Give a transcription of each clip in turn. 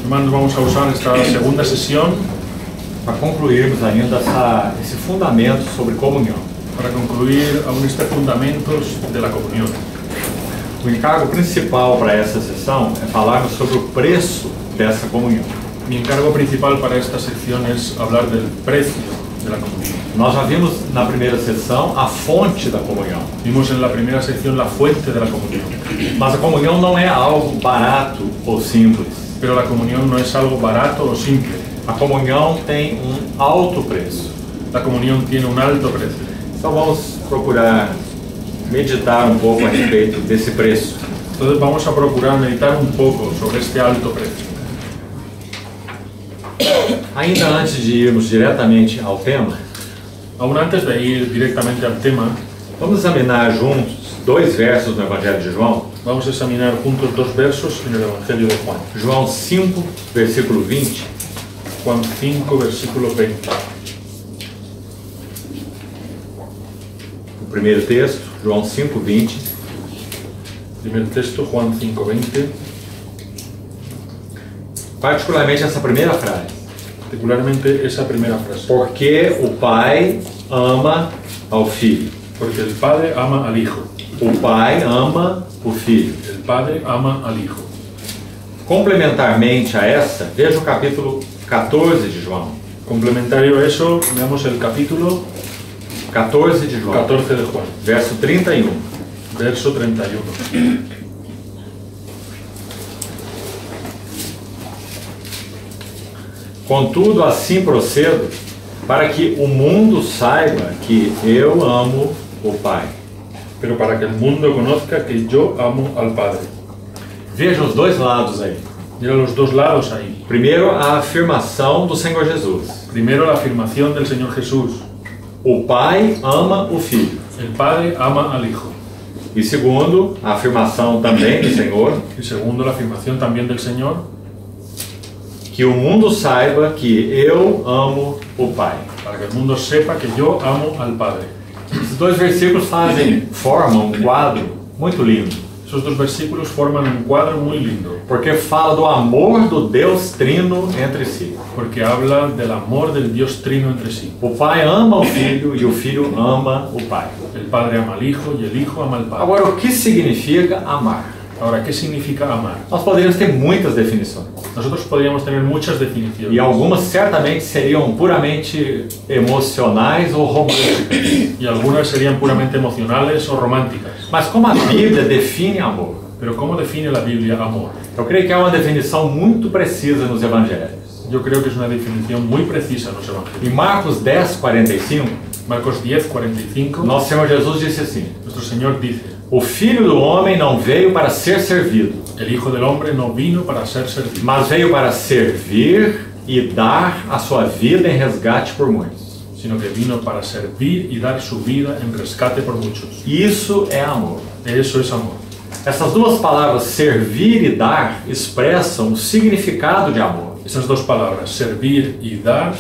Hermanos, vamos a usar esta segunda sesión para concluirmos ainda esse fundamento sobre comunhão. para concluir aún este fundamentos de la comunión. O encargo principal para essa sessão é falarmos sobre o preço dessa comunhão. Mi encargo principal para esta sección es hablar del precio de la comunión. Nós já vimos na primeira sessão a fonte da comunhão. Vimos en la primera sección la fuente de la comunión, Mas a comunhão não é algo barato ou simples. pero la comunión no es algo barato o simple. A comunhão tem um alto preço. La comunión tiene un alto precio. Então vamos procurar meditar um pouco a respeito desse preço. Entonces vamos a procurar meditar un poco sobre este alto precio. Ainda antes de irmos diretamente ao tema, Aún antes de ir directamente al tema, vamos examinar juntos dois versos no Evangelho de João. vamos a examinar juntos dos versos en el Evangelio de Juan. João 5, versículo 20. Juan 5, versículo 20. O primeiro texto, João 5, 20. Primer texto, Juan 5, 20. Particularmente essa primeira frase. Particularmente esa primera frase. Porque o Pai ama ao Filho. Porque el Padre ama al Hijo. O Pai ama o Filho. El Padre ama al Hijo. Complementarmente a essa, veja o capítulo 14 de João. Complementario a eso, veamos el capítulo 14 de João, 14 de Juan, verso 31. verso 31. Contudo, assim procedo, para que o mundo saiba que eu amo o Pai. Pero para que el mundo conozca que yo amo al Padre. Veja os dois lados aí. Mira los dos lados ahí. Primeiro, a afirmação do Senhor Jesus. Primero, la afirmación del Señor Jesús. O Pai ama o Filho. El Padre ama al Hijo. E segundo, a afirmação também do Senhor, Y segundo, la afirmación también del Señor, que o mundo saiba que eu amo o Pai. para que el mundo sepa que yo amo al Padre. Esses dois versículos formam um quadro muito lindo, Esos dos versículos forman un cuadro muy lindo, porque fala do amor do Deus Trino entre si. porque habla del amor del Dios Trino entre sí. O Pai ama o Filho e o Filho ama o Pai. El Padre ama al Hijo y el Hijo ama al Padre. Agora, o que significa amar? Ahora, ¿qué significa amar? Nós poderíamos ter muitas definições, Nosotros podríamos tener muchas definiciones. e algumas certamente seriam puramente emocionais ou românticas. Y algunas serían puramente emocionales o románticas. Mas como a Bíblia define amor? Pero ¿cómo define la Biblia amor? Eu creio que há uma definição muito precisa nos Evangelhos. Yo creo que es una definición muy precisa en los Em evangelios. Marcos 10, 45, Marcos 10, 45, nosso Senhor Jesus disse assim: nuestro Señor dice: O Filho do Homem não veio para ser servido, el Hijo del Hombre no vino para ser servido, mas veio para servir e dar a sua vida em resgate por muitos. sino que vino para servir y dar su vida en rescate por muchos. Isso é amor. Eso es amor. Essas duas palavras, servir e dar, expressam o significado de amor. Esas dos palabras, servir y dar,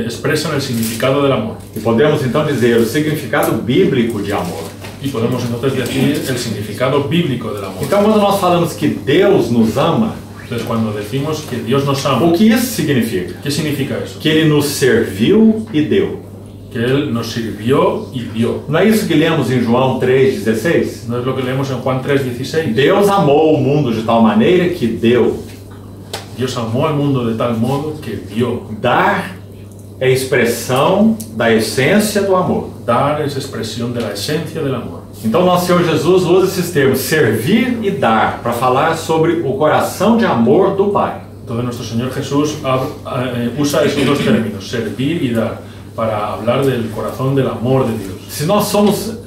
expresan el significado del amor. E podemos então dizer o significado bíblico de amor. Y podemos entonces decir el significado bíblico del amor. Então, quando nós falamos que Deus nos ama, Entonces, cuando decimos que Dios nos o ama, que isso significa? ¿qué significa eso? Que Ele nos serviu e deu. Que Él nos sirvió y dio. Não é isso que lemos em João 3,16? ¿No es lo que leemos en Juan 3:16? Deus amou o mundo de tal maneira que deu. Dios amó al mundo de tal modo que dio. Dar é expressão da essência do amor. Dar es expresión de la esencia del amor. Então, nosso Senhor Jesus usa esses termos, servir e dar, para falar sobre o coração de amor do Pai. Entonces nuestro Señor Jesús usa esos dos términos, servir y dar, para hablar del corazón del amor de Dios. Se nós somos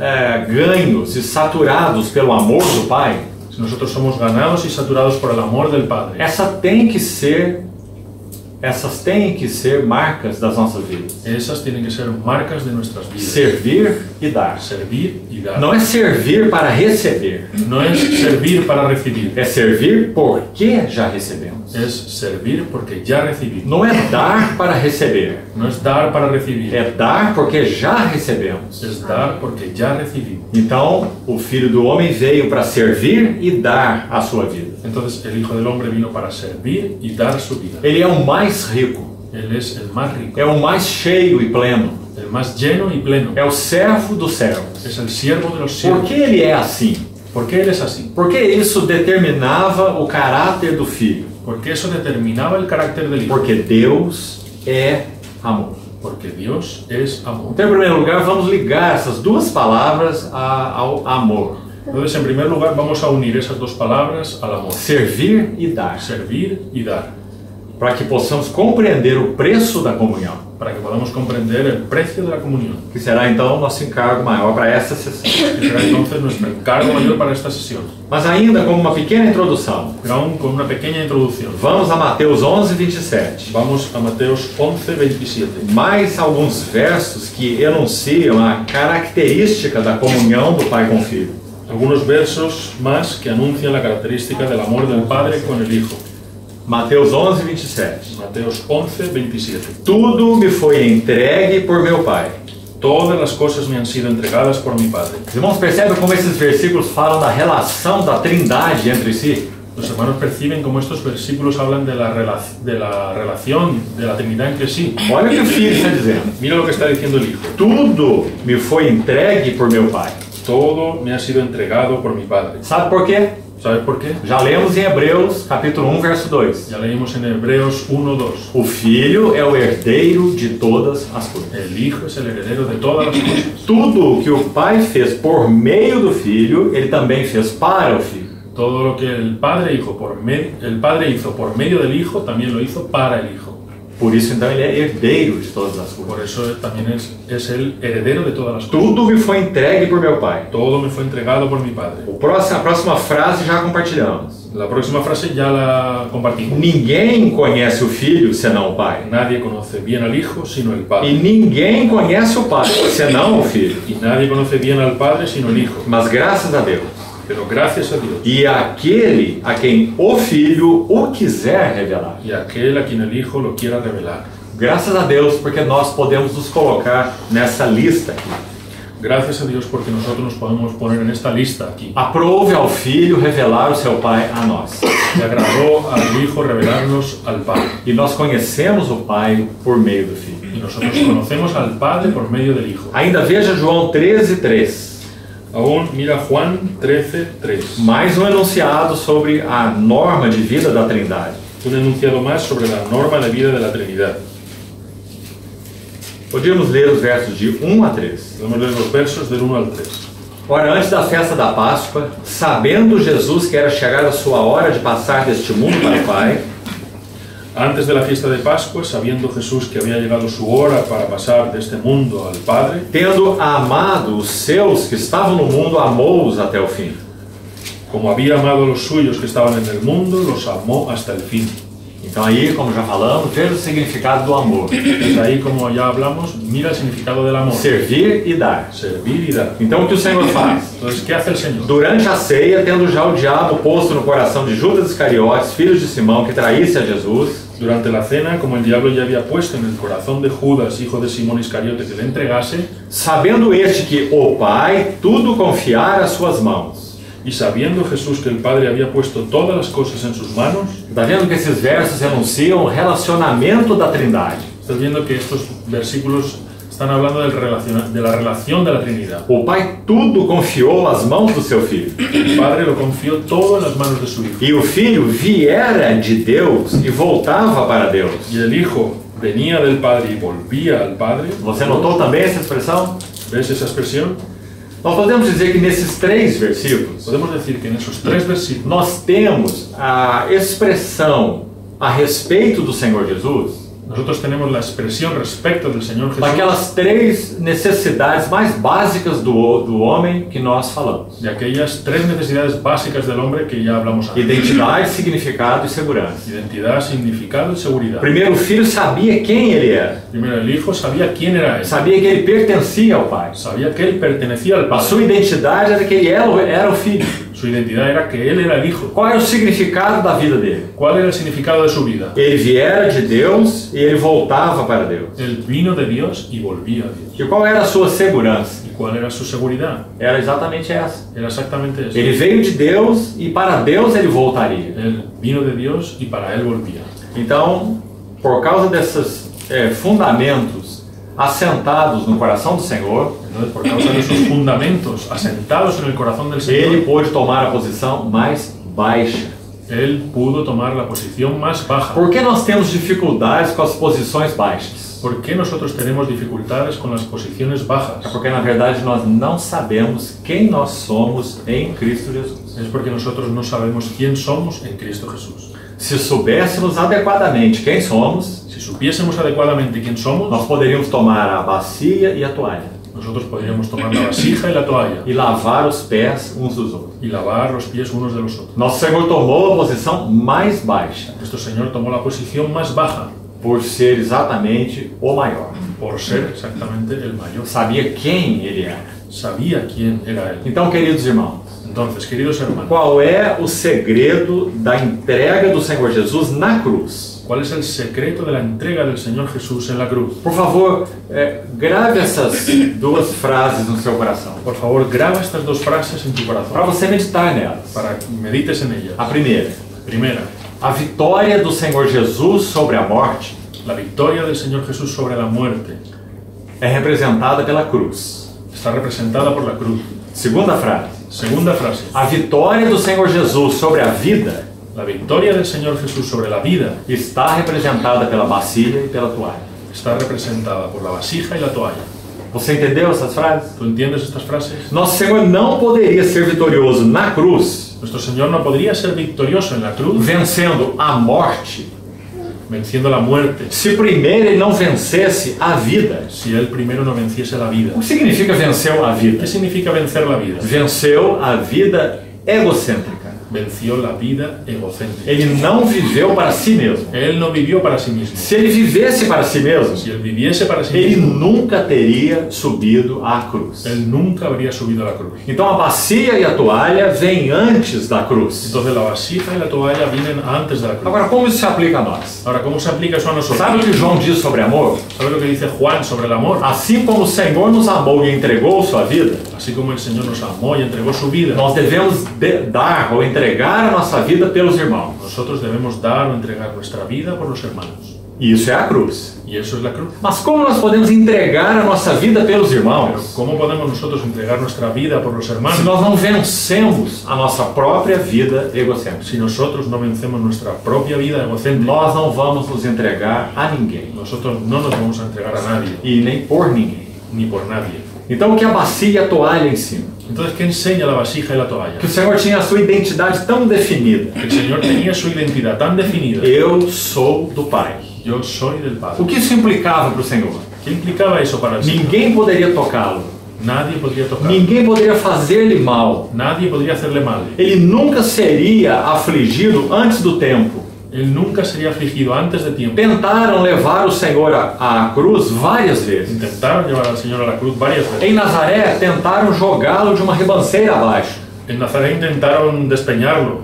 ganhos e saturados pelo amor do Pai, Si nosotros somos ganados y saturados por el amor del Padre, essa tem que ser Essas têm que ser marcas das nossas vidas. Esas tienen que ser marcas de nuestras vidas. Servir e dar. Servir y dar. Não é servir para receber. No es servir para recibir. É servir porque já recebemos. Es servir porque ya recibimos. Não é dar para receber. No es dar para recibir. É dar porque já recebemos. Es dar porque ya recibimos. Então, o Filho do Homem veio para servir e dar a sua vida. Entonces el Hijo del Hombre vino para servir y dar su vida. Ele é o mais rico. Él es el más rico, É o mais cheio e pleno. el más lleno y pleno. É o servo dos servos. Es el siervo de los Por siervos. que ele é assim? ¿Por qué Él es así? Porque isso determinava o caráter do Filho. Porque eso determinaba el carácter del Hijo. Porque Deus é amor. Porque Dios es amor. Então, em primeiro lugar, vamos ligar essas duas palavras ao amor. Entonces, en primer lugar, vamos a unir esas dos palabras al amor. Servir e dar. Servir y dar. Para que possamos compreender o preço da comunhão. Para que podamos comprender el precio de la comunión. Que será então o nosso encargo maior para esta sessão. Que será entonces nuestro encargo mayor para esta sesión. Mas ainda como uma pequena introdução, Pero aún con una pequeña introducción. vamos a Mateus 11:27. Vamos a Mateos 11:27. Mais alguns versos que enunciam a característica da comunhão do Pai com o Filho. Algunos versos más que anuncian la característica del amor del Padre con el Hijo. Mateus 11:27. Mateos 11:27. Tudo me foi entregue por meu Pai. Todas las cosas me han sido entregadas por mi Padre. Os irmãos percebem como esses versículos falam da relação da Trindade entre si? Los hermanos perciben cómo estos versículos hablan de la relación de la Trinidad entre sí. Olha o que o Filho está dizendo. Mira lo que está diciendo el Hijo. Tudo me foi entregue por meu Pai. Todo me ha sido entregado por mi Padre. Sabe por quê? ¿Sabes por qué? Já lemos em Hebreus, capítulo 1, verso 2. Ya leímos en Hebreos 1:2. O Filho é o herdeiro de todas as coisas. El Hijo es el heredero de todas las cosas. Tudo o que o Pai fez por meio do Filho, Ele também fez para o Filho. Todo lo que el Padre hizo por medio del Hijo, también lo hizo para el Hijo. Por isso, então, Ele é herdeiro de todas as Por coisas. eso también es el heredero de todas las cosas. Tudo me foi entregue por meu Pai. Todo me fue entregado por mi Padre. A próxima frase já compartilhamos. La próxima frase ya la compartimos. Ninguém conhece o Filho senão o Pai. Nadie conoce bien al Hijo sino el E Padre. ninguém conhece o Pai senão o Filho. Y nadie conoce bien al Padre sino el Hijo. Mas graças a Deus. Pero gracias a Dios. E aquele a quem o Filho o quiser revelar. Y aquel a quien el Hijo lo quiera revelar. Graças a Deus, porque nós podemos nos colocar nessa lista aqui. Gracias a Dios porque nosotros nos podemos poner en esta lista aquí. Aprove ao Filho revelar o seu Pai a nós. Le agradó al Hijo revelarnos al Padre. E nós conhecemos o Pai por meio do Filho. Y nosotros conocemos al Padre por medio del Hijo. Ainda veja João 13:3. Aún mira Juan 13:3. Mais um enunciado sobre a norma de vida da Trindade. Un enunciado más sobre la norma de vida de la Trinidad. Podíamos ler os versos de 1 a 3. Podemos leer los versos del 1 al 3. Ora, antes da festa da Páscoa, sabendo Jesus que era chegada a sua hora de passar deste mundo para o Pai, Antes de la fiesta de Pascua, sabiendo Jesús que había llegado su hora para pasar de este mundo al Padre, tendo amado os seus que estavam no mundo, amou-os até o fim. como había amado a los suyos que estaban en el mundo, los amó hasta el fin. Então aí, como já falamos, veja o significado do amor. Pues ahí, como ya hablamos, mira el significado del amor. Servir e dar. Servir y dar. Então o que o Senhor faz? Entonces, ¿qué hace el Señor? Durante a ceia, tendo já o diabo posto no coração de Judas Iscariotes, filho de Simão, que traísse a Jesus, Durante la cena, como el diablo ya había puesto en el corazón de Judas, hijo de Simón Iscariote, que le entregase, sabendo este que o Pai tudo confiara às suas mãos. y sabiendo Jesús que el Padre había puesto todas las cosas en sus manos, Está vendo que esses versos anunciam o relacionamento da Trindade. estás viendo que estos versículos están hablando de la relación de la Trinidad. O Pai tudo confiou às mãos do seu Filho. El Padre lo confió todo en las manos de su Hijo. E o Filho viera de Deus e voltava para Deus. Y el Hijo venía del Padre y volvía al Padre. Você notou também essa expressão? ¿Ves esa expresión? Nós podemos dizer que nesses 3 versículos, Podemos decir que en esos 3 versículos nós temos a expressão a respeito do Senhor Jesus, Nosotros tenemos la expresión respecto del Señor Jesús daquelas 3 necessidades mais básicas do homem que nós falamos: de aquellas 3 necesidades básicas del hombre que ya hablamos antes. identidade, significado e segurança. Identidad, significado y seguridad. Primeiro, o filho sabia quem ele era, Primero, el hijo sabía quién era él. sabia que ele pertencia ao pai. Sabía que él pertenecía al A sua Padre. identidade era que ele era o filho. Su identidad era que él era el hijo. Qual era o significado da vida dele? ¿Cuál era el significado de su vida? Ele viera de Deus e ele voltava para Deus. Él vino de Dios y volvía a Dios. E qual era a sua segurança? ¿Y cuál era su seguridad? Era exatamente essa. Era exactamente eso. Ele veio de Deus e para Deus ele voltaria. Él vino de Dios y para él volvía. Então, por causa desses fundamentos assentados no coração do Senhor, Entonces, por causa de esos fundamentos asentados en el corazón del ele Señor, pôde tomar a posição mais baixa. él pudo tomar la posición más baja. Por que nós temos dificuldades com as posições baixas? ¿Por qué nosotros tenemos dificultades con las posiciones É bajas? porque na verdade nós não sabemos quem nós somos em Cristo Jesus. Es porque nosotros no sabemos quién somos en Cristo Jesús. Se soubéssemos adequadamente quem somos, Si supiésemos adecuadamente quién somos, nós poderíamos tomar a bacia e a toalha nosotros podríamos tomar la vasija y la toalla e lavar os pés uns dos outros. y lavar los pies unos de los otros. Nosso Senhor tomou a posição mais baixa Nuestro Señor tomó la posición más baja por ser exatamente o maior. por ser exactamente el mayor. Sabia quem ele era. Sabía quién era Él. Então, queridos irmãos, Entonces, queridos hermanos, qual é o segredo da entrega do Senhor Jesus na cruz? ¿cuál es el secreto de la entrega del Señor Jesús en la cruz? Por favor, grave essas 2 frases no seu coração, Por favor, graba estas 2 frases en tu para corazón você meditar nelas. para que medites en ellas. A primeira: Primera, a vitória do Senhor Jesus sobre a morte la victoria del Señor Jesús sobre la muerte é representada pela cruz. está representada por la cruz. Segunda frase: Segunda frase, a vitória do Senhor Jesus sobre a vida la victoria del Señor Jesús sobre la vida está representada pela bacia e pela toalha. está representada por la vasija y la toalla. Você entendeu essas frases? ¿Tú entiendes estas frases? Nosso Senhor não poderia ser vitorioso na cruz, Nuestro Señor no podría ser victorioso en la cruz vencendo a morte, venciendo la muerte se primeiro ele não vencesse a vida. si Él primero no venciese la vida. O que significa venceu a vida? ¿Qué significa vencer la vida? Venceu a vida egocêntrica. Venció la vida egocéntrica. Ele não viveu para si mesmo. Él no vivió para sí mismo. Se ele vivesse para si mesmo, Si Él viviese para sí ele mismo, nunca teria subido à cruz. Él nunca habría subido a la cruz. Então a bacia e a toalha vêm antes da cruz. Entonces la vasija y la toalla vienen antes de la cruz. Agora, como isso se aplica a nós? Ahora, ¿cómo se aplica eso a nosotros? Sabe o que João diz sobre amor? ¿Sabe lo que dice Juan sobre el amor? Assim como o Senhor nos amou e entregou sua vida, Así como el Señor nos amó y entregó su vida, nós devemos dar ou entregar a nossa vida pelos irmãos. nosotros debemos dar o entregar nuestra vida por los hermanos. E isso é a cruz. Y eso es la cruz. Mas como nós podemos entregar a nossa vida pelos Pero irmãos ¿cómo podemos nosotros entregar nuestra vida por los se hermanos nós não vencemos a nossa própria vida egocêntrica? si nosotros no vencemos nuestra propia vida egocéntrica? Nós não vamos nos entregar a ninguém Nosotros no nos vamos a entregar a nadie, e nem por ninguém. ni por nadie. Então o que a bacia e a toalha ensinam? Entonces, ¿qué enseña la vasija y la toalla? Que o Senhor tinha a sua identidade tão definida. El Señor tenía su identidad tan definida. Eu sou do Pai. Yo soy del O Padre. que isso implicava para o Senhor? ¿Qué implicaba eso para el Señor? Ninguém poderia tocá-lo. Nadie podría tocar. Ninguém poderia fazer-lhe mal. Nadie podría hacerle mal. Ele nunca seria afligido antes do tempo. Él nunca sería afligido antes de tiempo. Tentaram levar o Senhor à cruz várias vezes. Intentaron llevar al Señor a la cruz varias veces. Em Nazaré, tentaram jogá-lo de uma ribanceira abaixo. En Nazaret intentaron despeñarlo.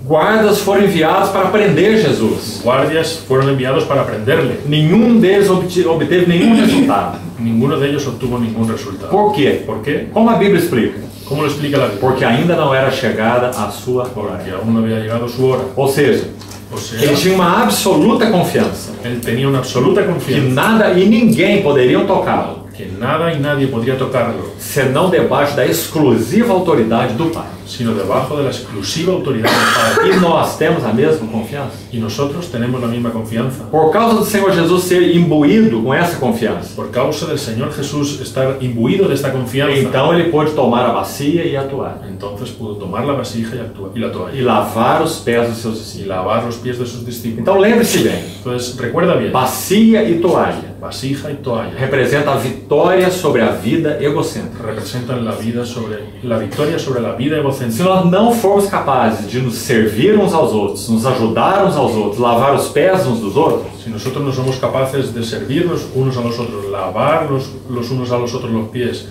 Guardas foram enviados para prender Jesus. Guardias fueron enviados para prenderle. Nenhum deles obteve nenhum resultado. Ninguno de ellos obtuvo ningún resultado. Por quê? ¿Por qué? Como a Bíblia explica? ¿Cómo lo explica la Biblia? Porque ainda não era chegada a sua hora. Que aún no había llegado su hora. Ou seja, O sea, ele tinha uma absoluta confiança él tenía una absoluta que confianza nada e ninguém poderiam tocá-lo, que nada y nadie podría tocarlo, senão debaixo da exclusiva autoridade do Pai. sino debajo de la exclusiva autoridad del Padre. E nós temos a mesma confiança? Y nosotros tenemos la misma confianza. Por causa do Senhor Jesus ser imbuído com essa confiança, Por causa del Señor Jesús estar imbuido de esta confianza, então ele pôde tomar a bacia e a toalha, entonces pudo tomar la vasija y la e toalla lavar os pés dos seus y discípulos. lavar los pies de sus discípulos. Então lembre-se bem, Entonces recuerda bien, bacia e toalha vasija y toalla representa a vitória sobre a vida egocêntrica. representan la victoria sobre la vida Se egocéntrica. nós não formos capazes de nos servir uns aos outros, nos ajudar uns aos outros, lavar os pés uns dos outros, Si nosotros no somos capaces de servirnos unos a los otros, lavar los unos a los otros los pies,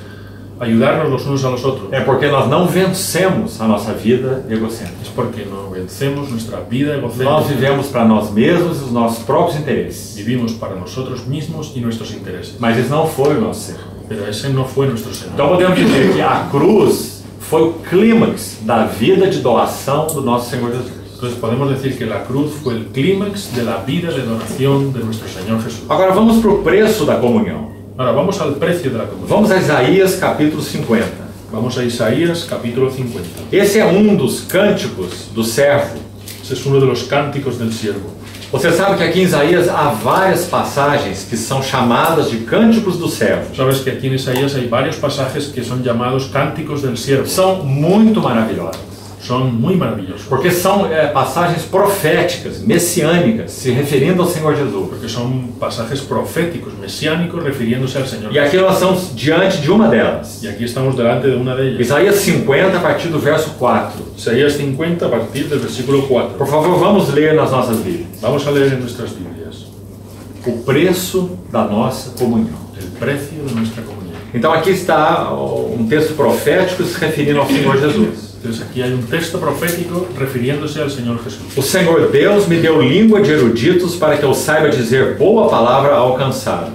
ayudarnos los unos a los otros, é porque nós não vencemos a nossa vida egocêntrica. es porque no vencemos nuestra vida Nós egocéntrica. vivemos para nós mesmos e os nossos próprios interesses. Vivimos para nosotros mismos y nuestros intereses. Mas isso não foi o nosso ser. Pero ese no fue nuestro Señor. Então podemos dizer que a cruz foi o clímax da vida de doação do nosso Senhor Jesus. Entonces podemos decir que la cruz fue el clímax de la vida de donación de nuestro Señor Jesús. Agora vamos para o preço da comunhão. Ahora vamos al precio de la comunión. Vamos a Isaías capítulo 50. Vamos a Isaías capítulo 50. Esse é um dos cânticos do servo. Ese es uno de los cánticos del siervo. Você sabe que aqui em Isaías há várias passagens que são chamadas de cânticos do servo. Sabes que aquí en Isaías hay varios pasajes que son llamados cánticos del siervo. São muito maravilhosos, Son muy maravillosos. porque são passagens proféticas, messiânicas, se referindo ao Senhor Jesus. Porque son pasajes proféticos, mesiánicos, refiriéndose al Señor. E aqui nós estamos diante de uma delas. Y aquí estamos delante de una de ellas. Isaías 50, a partir do verso 4. Isaías 50 a partir del versículo 4. Por favor, vamos ler nas nossas Bíblias. Vamos a leer en nuestras Biblias. O preço da nossa comunhão. El precio de nuestra comunión. Então aqui está um texto profético se referindo ao Senhor Jesus. Entonces aquí hay un texto profético refiriéndose al Señor Jesús. O Senhor Deus me deu língua de eruditos para que eu saiba dizer boa palavra ao cansado.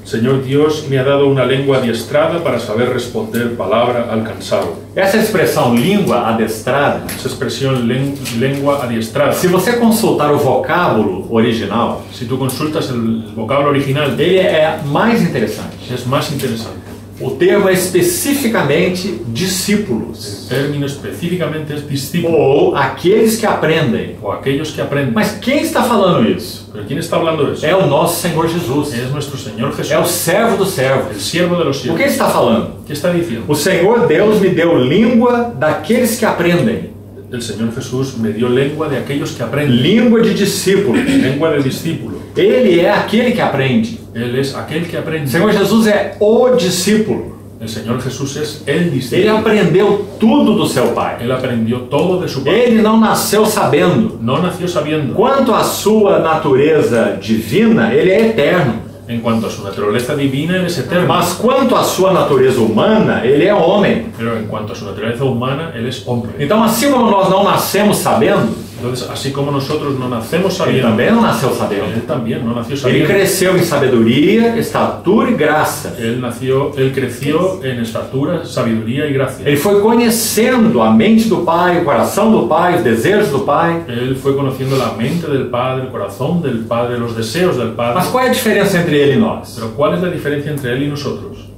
Señor Dios me ha dado una lengua adiestrada para saber responder palabra al cansado. Essa expressão língua adestrada, Esa expresión lengua adiestrada. se você consultar o vocábulo original, Si tú consultas el vocablo original, ele é mais interessante. es más interesante. O termo é especificamente discípulos, El término específicamente es discípulo ou aqueles que aprendem. o aquellos que aprenden. Mas quem está falando isso? ¿Pero quién está hablando de eso? É o nosso Senhor Jesus. Es nuestro Señor Jesús, É o servo dos servos. el siervo de los O siervos. que ele está falando? ¿Qué está diciendo? O Senhor Deus me deu língua daqueles que aprendem. El Señor Jesús me dio lengua de aquellos que aprenden, Língua de discípulo. lengua de discípulo. Ele é aquele que aprende. Él es aquel que O aprende. Senhor Jesus é o discípulo. El Señor Jesús es el Ele discípulo. aprendeu tudo do seu Pai. Él aprendió todo de su Padre. Ele não nasceu sabendo. No nació sabiendo. Quanto à sua natureza divina, ele é eterno. En cuanto a su naturaleza divina, Él es eterno. Mas quanto à sua natureza humana, ele é homem. Pero en cuanto a su naturaleza humana, Él es hombre. Então, assim como nós não nascemos sabendo, Entonces, así como nosotros no nacemos ele sabiendo, também não nasceu sabendo. Él también no nació Ele sabiendo. cresceu em sabedoria, estatura e graça. Él creció en estatura, sabiduría y gracia. Ele foi conhecendo a mente do Pai, o coração do Pai, os desejos do Pai. Él fue conociendo la mente del Padre, el corazón del Padre, los deseos del Padre. Mas qual é a diferença entre ele e nós? Pero ¿cuál es la diferencia entre Él y nosotros?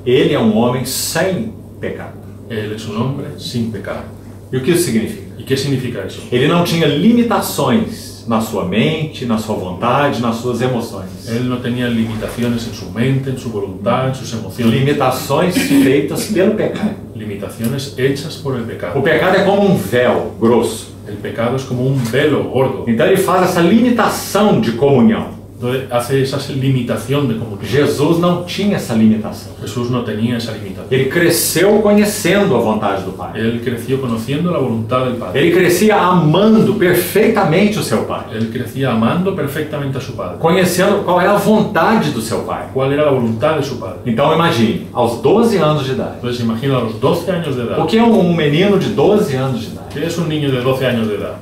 Ele é um homem sem pecado. Él es un hombre sin pecado. E o que isso significa? ¿Y qué significa eso? Ele não tinha limitações na sua mente, na sua vontade, nas suas emoções. Él no tenía limitaciones en su mente, en su voluntad, en sus emociones. Limitações feitas pelo pecado. Limitaciones hechas por el O pecado. pecado é como um véu grosso. El pecado es como un velo gordo. Então ele faz essa limitação de comunhão. Entonces hace esa limitación de comunión. Jesus não tinha essa limitação. Jesús no tenía esa limitación. Ele cresceu conhecendo a vontade do Pai. Él creció conociendo la voluntad del Padre. Ele crescia amando perfeitamente o seu Pai. Él crecía amando perfectamente a su Padre. Conhecendo qual é a vontade do seu Pai. ¿Cuál era la voluntad de su Padre? Então imagine, aos 12 anos de idade. Entonces imagina a los 12 años de O edad. que é um menino de 12 anos de idade? ¿Qué es un niño de 12 años de edad?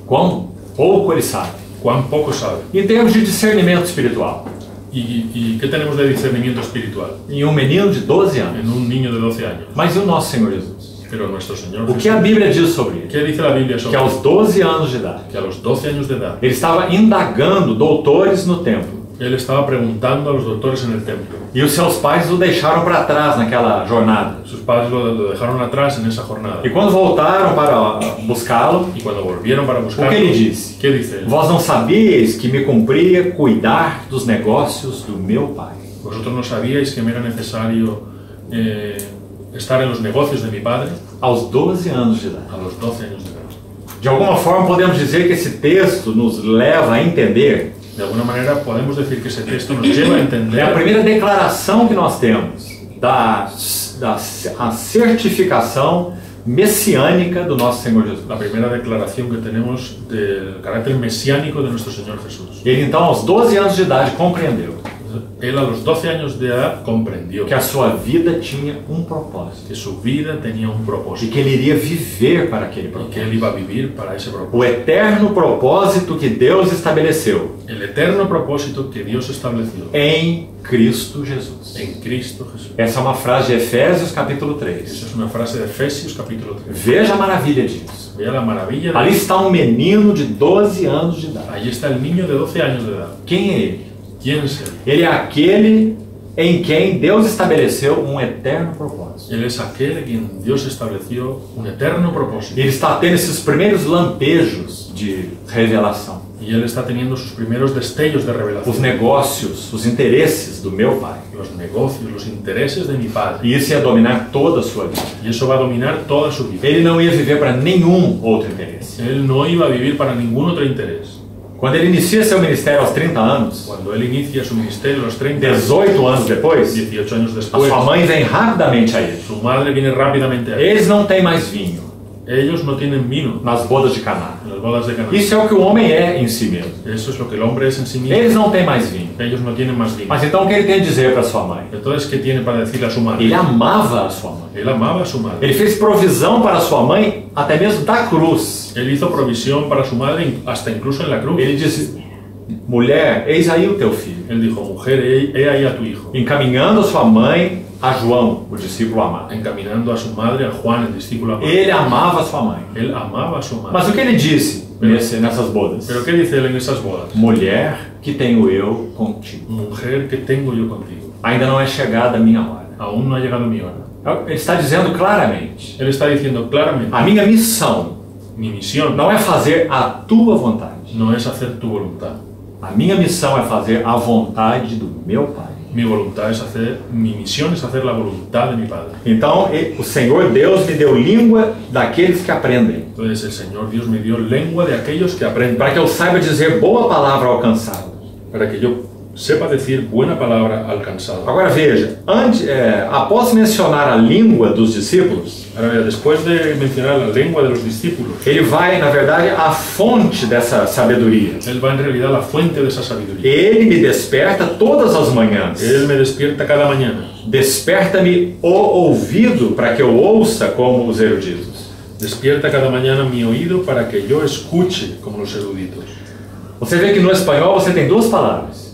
Quão pouco ele sabe. Cuán poco sabe. Em termos de discernimento espiritual. ¿Y qué tenemos de discernimiento espiritual? Em um menino de 12 anos. En un niño de 12 años. Mas e o nosso Senhor Jesus? Pero nuestro Señor O que Jesús, a Bíblia diz sobre ele? ¿qué dice la Biblia Que sobre aos 12 anos de idade, que a los 12 años de edad ele estava indagando doutores no templo Él estaba preguntando a los doctores en el templo. E os seus pais o deixaram para trás naquela jornada. Sus padres lo dejaron atrás en esa jornada. E quando voltaram para buscá-lo, Y cuando volvieron para o buscarlo, que ele disse? ¿qué dice él? Vós não sabíeis que me cumpria cuidar dos negócios do meu pai. ¿Vosotros no sabíais que me era necesario estar en los negocios de mi padre? Aos 12 anos de idade. A los 12 años de edad. De alguma forma podemos dizer que esse texto nos leva a entender. De alguna manera podemos decir que ese texto nos lleva a É a entender primeira declaração que nós temos a certificação messiânica do nosso Senhor Jesus. la primera declaración que tenemos del carácter mesiánico de nuestro Señor Jesús. Ele então, aos 12 anos de idade, compreendeu Él a los 12 años de edad comprendió que a sua vida tinha propósito que su vida tenía un e propósito que ele iria viver para aquele y que propósito. él iba a vivir para ese O propósito. eterno propósito que Deus estabeleceu El eterno propósito que Dios estableció em Cristo Jesus. en Cristo Jesús. Essa é uma frase de Efésios capítulo 3. Esa es una frase de Efesios capítulo 3. Veja a maravilha disso. Vea la maravilla de Ali está um menino de 12 anos de idade. Allí está el niño de 12 años de edad. Quem é ele? ¿Quién es él? Ele é aquele em quem Deus estabeleceu um eterno propósito. Él es aquel en quien Dios estableció un eterno propósito. Ele está tendo esses primeiros lampejos de revelação. Y él está teniendo sus primeros destellos de Os revelación. negócios, os interesses do meu Pai. Los negocios, los intereses de mi padre. E isso ia dominar toda a sua vida. Y eso va a dominar toda su vida. Ele não ia viver para nenhum outro interesse. Él no iba a vivir para ningún otro interés. Quando ele inicia seu ministério aos 30 anos, Cuando él inicia su ministerio a los 30 años, 18 anos depois, 18 años a después, sua mãe vem rapidamente a ele. su madre viene rápidamente a él. Eles não têm mais vinho Ellos no tienen vino nas bodas de Caná. en las bodas de Caná. Isso é o que o homem é em si mesmo. Eso es lo que el hombre es en sí mismo. Eles não têm mais vinho. Ellos no tienen más vino. Mas então o que ele tem a dizer para sua mãe? Entonces, ¿qué tiene para decirle a su madre? Ele amava a sua mãe. Él amaba a su madre. Ele fez provisão para sua mãe até mesmo da cruz. Él hizo provisión para su madre hasta incluso en la cruz. Ele disse: mulher, eis aí o teu filho. Él dijo, mujer, he ahí a tu hijo. Encaminhando a sua mãe a João, o discípulo amado. Encaminando a su madre, a Juan, el discípulo amado. Ele amava a sua mãe. Él amaba a su madre. Mas o que ele disse nessas bodas? ¿Pero qué dice él en esas bodas? Mulher, que tenho eu contigo. Mujer, que tengo yo contigo? Ainda não é chegada a minha hora. Aún no ha llegado mi hora. Ele está dizendo claramente: Él está diciendo claramente, a minha missão mi misión não é fazer a tua vontade. no es hacer tu voluntad. A minha missão é fazer a vontade do meu Pai. Mi voluntad es hacer, mi misión es hacer la voluntad de mi Padre. Então, o Senhor Deus me deu língua daqueles que aprendem, Entonces el Señor Dios me dio lengua de aquellos que aprenden, para que eu saiba dizer boa palavra ao cansado. para que yo sepa decir buena palabra al cansado. Agora veja, após mencionar a língua dos discípulos, Ahora vea, después de mencionar la lengua de los discípulos, ele vai, na verdade, à fonte dessa sabedoria. él va en realidad a la fuente de esa sabiduría. Ele me desperta todas as manhãs. Él me despierta cada mañana. Desperta-me o ouvido para que eu ouça como os eruditos. Despierta cada mañana mi oído para que yo escuche como los eruditos. Você vê que no espanhol você tem duas palavras.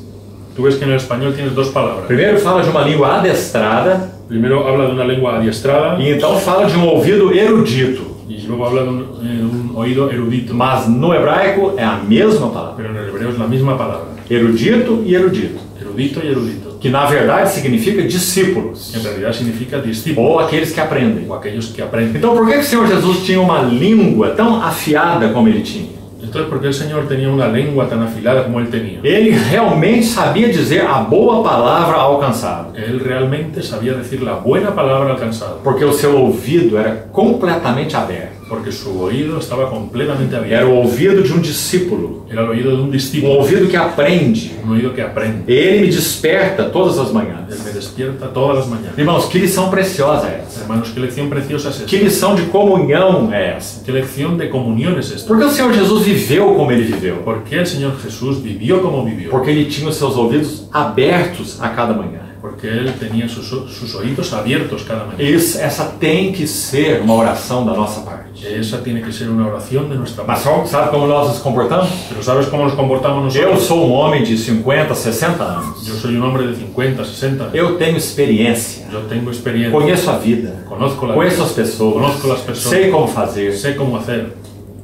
Tú ves que en el español tienes dos palabras. Primeiro fala de uma língua adestrada Primero habla de una lengua adiestrada e então fala de um ouvido erudito. y luego habla de un oído erudito. Mas no hebraico é a mesma palavra. Pero en el hebreo es la misma palabra. Erudito e erudito. Erudito y erudito. Que na verdade significa discípulos. En realidad significa discípulo Ou aqueles que aprendem. o aquellos que aprenden. Então por que o Senhor Jesus tinha uma língua tão afiada como ele tinha? Entonces, ¿por qué el Señor tenía una lengua tan afilada como él tenía? Ele realmente sabia dizer a boa palavra ao cansado. Él realmente sabía decir la buena palabra al cansado, Porque o seu ouvido era completamente aberto. porque su oído estaba completamente Era abierto. o ouvido de um discípulo. Era el oído de un Um discípulo, ouvido que aprende. un oído que aprende. Ele me desperta todas as Él manhãs. me despierta todas las mañanas. Irmãos, que lição preciosa é essa? Hermanos, qué lección preciosa es Que esta. lição de comunhão é essa? Qué lección de comunión es esta. Porque o Senhor Jesus viveu como ele viveu. ¿Por qué el Señor Jesús vivió como vivió? Porque ele tinha os seus ouvidos abertos a cada manhã. Porque él tenía sus oídos abiertos cada mañana. Essa tem que ser uma oração da nossa parte. Esa tiene que ser una oración de nuestra Mas parte. sabe como nós nos comportamos? Pero ¿sabes cómo nos comportamos Eu nosotros? sou um homem de 50, 60 anos. Yo soy un hombre de 50, 60 años. Eu tenho experiência. Yo tengo experiencia. Conheço a vida. Conozco la Conheço vida. as pessoas. Conozco las personas. Sei como fazer. Sé cómo hacer.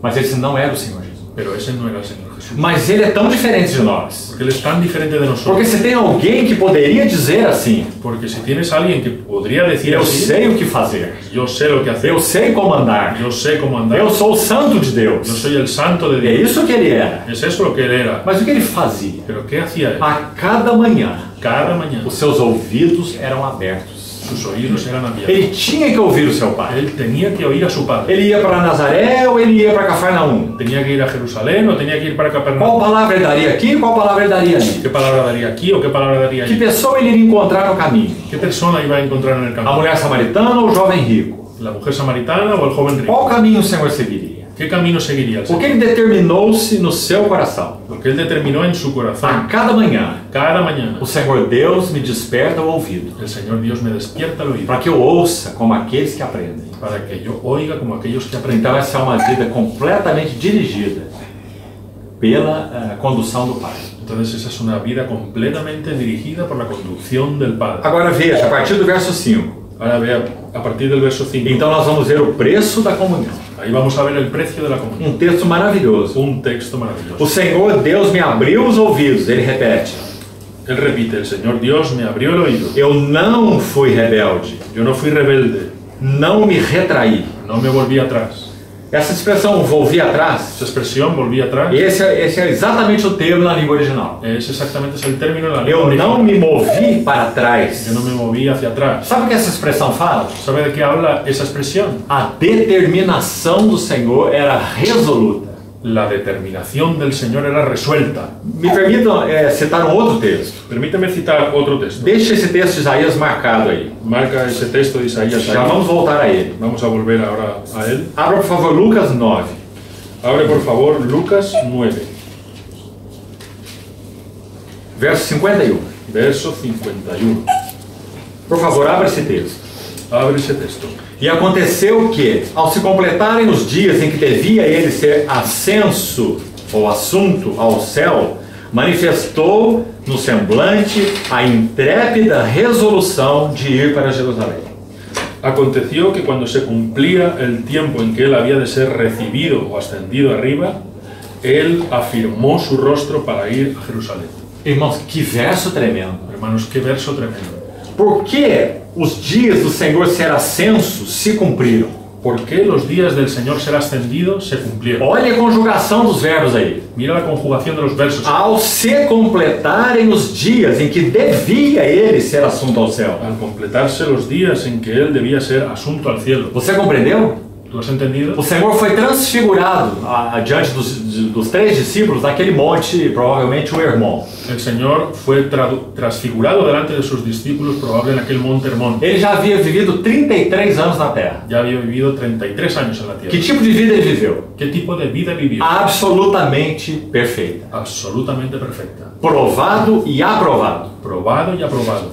Mas esse não era o Senhor Jesus. Pero ese no era el Señor Jesús. Mas ele é tão diferente de nós. Porque Él es tan diferente de Porque nosotros. se tem alguém que poderia dizer assim, Porque si tienes a alguien que podría decir eu así, sei o que fazer, yo sé lo que hacer, eu sei como andar, yo sé cómo andar, eu sou o santo de yo Deus. soy el santo de É Dios. isso que ele era. Es eso lo que Él era. Mas o que ele fazia? Pero ¿qué hacía Él? A cada manhã, Cada mañana os seus ouvidos eram abertos. sus oídos eran abiertos. Ele tinha que ouvir o seu pai. Él tenía que oír a su padre. Ele ia para Nazaré ou ele ia para Cafarnaum? Tenía que ir a Jerusalén o tenía que ir para Qual Capernaum. palavra ele daria aqui e qual palavra ele daria ali? ¿Qué palabra daría aquí o qué palabra daría Que allí? pessoa ele iria encontrar no caminho? ¿Qué persona iba a encontrar en el A camino? mulher samaritana ou o jovem rico? ¿La mujer samaritana o el joven rico? Qual caminho o Senhor seguiria? ¿Qué camino seguiría el Porque Señor? ele determinou-se no seu coração. Porque Él determinó en su A corazón, cada manhã, cada mañana, o Senhor Deus me desperta o ouvido, el Señor Dios me despierta el oído para que eu ouça como aqueles que aprendem. para que yo oiga como aquellos que Então aprenden. essa é uma vida completamente dirigida pela condução do Pai. Entonces esa es una vida completamente dirigida por la conducción del Padre. Agora veja, a partir do verso 5. Ahora vea, a partir del verso 5, Então nós vamos ver o preço da comunhão. ahí vamos a ver el precio de la comunión. Texto maravilhoso. Un texto O maravilloso. Senhor Deus me abriu os ouvidos, ele repete. Él repite, el Señor Dios me abrió el oído. Eu não fui rebelde, Yo no fui rebelde, não me retraí. no me volví atrás. Essa expressão volvi atrás, Esa expresión, volví atrás, esse é exatamente o termo na língua original. es exactamente es el término en la lengua Eu original. não me movi para trás. Yo no me moví hacia atrás. Sabe o que essa expressão fala? ¿Sabe de qué habla esa expresión? A determinação do Senhor era resoluta. La determinación del Señor era resuelta. Me permitam citar um outro texto. Permíteme citar otro texto. Deixe esse texto de Isaías marcado aí. Marca ese texto de Isaías Já ahí. vamos voltar a ele. Vamos a volver ahora a él. Abra, por favor, Lucas 9. Abre por favor Lucas 9, Verso 51. verso 51. Por favor, abra esse texto. Abre ese texto. E aconteceu que, ao se completarem os dias em que devia ele ser ascenso ou assunto ao céu, manifestou no semblante a intrépida resolução de ir para Jerusalém. Aconteció que cuando se cumplía el tiempo en que él había de ser recibido o ascendido arriba, él afirmó su rostro para ir a Jerusalén. Irmãos, que verso tremendo. Hermanos, qué verso tremendo. Por que os dias do Senhor ser ascenso se cumpriram? ¿Por qué los días del Señor ser ascendido se cumplieron? Olha a conjugação dos verbos aí. Mira la conjugación de los versos. Ao se completarem os dias em que devia ele ser assunto ao céu. Al completarse los días en que él debía ser asunto al cielo. Você compreendeu? ¿Tú has entendido? O Senhor foi transfigurado diante dos três discípulos naquele monte, provavelmente o Hermon. El Señor fue transfigurado delante de sus discípulos, probable en aquel monte Hermón. Ele já havia vivido 33 anos na Terra. Ya había vivido 33 años en la Que tierra. tipo de vida ele viveu? ¿Qué tipo de vida vivió? Absolutamente perfeita. Absolutamente perfecta. Provado e aprovado. Probado y aprobado.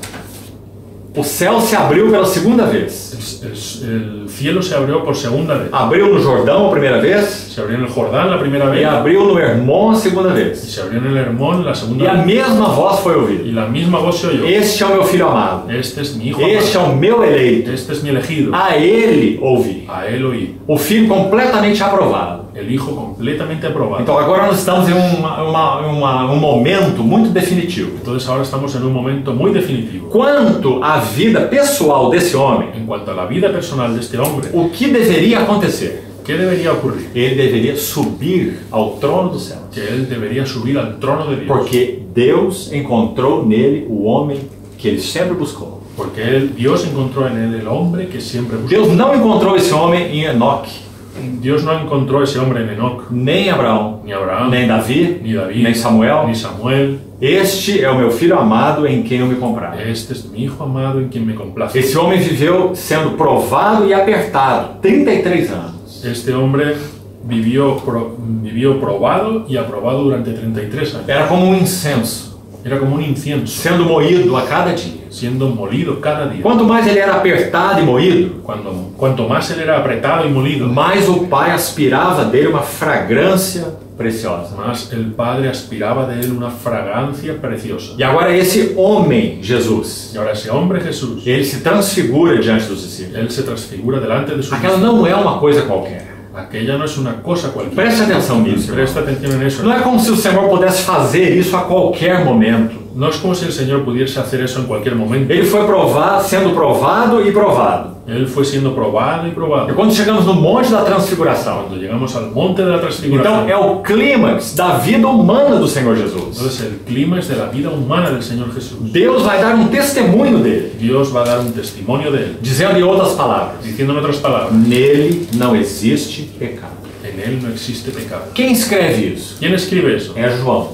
O céu se abriu pela segunda vez. El cielo se abrió por segunda vez. Abriu no Jordão a primeira vez Se abrió en el Jordán la primera e vez. abriu no Hermon a segunda Y vez. se abrió en el Hermón la E segunda a vez. mesma voz foi ouvida. Y la misma voz se oyó. Este é o meu filho amado. Este es mi hijo Este é amado. o meu eleito. Este es mi elegido. A ele ouvi. A él oí. O filho completamente aprovado. El hijo completamente aprobado. Então agora nós estamos em um momento muito definitivo. Entonces ahora estamos en un momento muy definitivo. Quanto à vida pessoal desse homem, En cuanto a la vida personal de este hombre, o que deveria acontecer? ¿qué debería ocurrir? Ele deveria subir ao trono do céu. Que él debería subir al trono de Dios. Porque Deus encontrou nele o homem que ele sempre buscou. Porque Dios encontró en él el hombre que siempre buscó. Deus não encontrou esse homem em Enoque, Dios no encontró ese hombre en Enoc, nem Abraão, ni Abraham, nem Davi, ni David, nem Samuel. ni Samuel. Este é o meu filho amado em quem eu me comprazo. Este es mi hijo amado en quien me complace. Esse homem viveu sendo provado e apertado 33 anos. Este hombre vivió probado y aprobado durante 33 años. Era como um incenso, Era como un incienso, sendo moído a cada dia. siendo molido cada día. Quanto mais ele era apertado e moído, Cuanto más él era apretado y molido, mais o Pai aspirava dele uma fragrância preciosa. más el Padre aspiraba de él una fragancia preciosa. E agora esse homem, Jesus, Y ahora ese hombre Jesús, ele se transfigura diante dos discípulos. él se transfigura delante de sus Aquela discípulos. não é uma coisa qualquer. Aquella no es una cosa cualquiera. Preste atenção nisso. Presta atención en eso. Não é como se o Senhor pudesse fazer isso a qualquer momento. No es como si el Señor pudiese hacer eso en cualquier momento. Ele foi sendo provado e provado. Él fue siendo probado y E probado. quando chegamos no Monte da Transfiguração, Cuando llegamos al monte de la então transfiguración, é o clímax da vida humana do Senhor Jesus. entonces el clima es de la vida humana del Señor Jesús. Deus vai dar um testemunho dele, Dios va a dar un testimonio de él, dizendo em outras palavras: diciendo en otras palabras, nele não existe pecado. en él no existe pecado. Quem escreve isso? ¿Quién escribe eso? É João,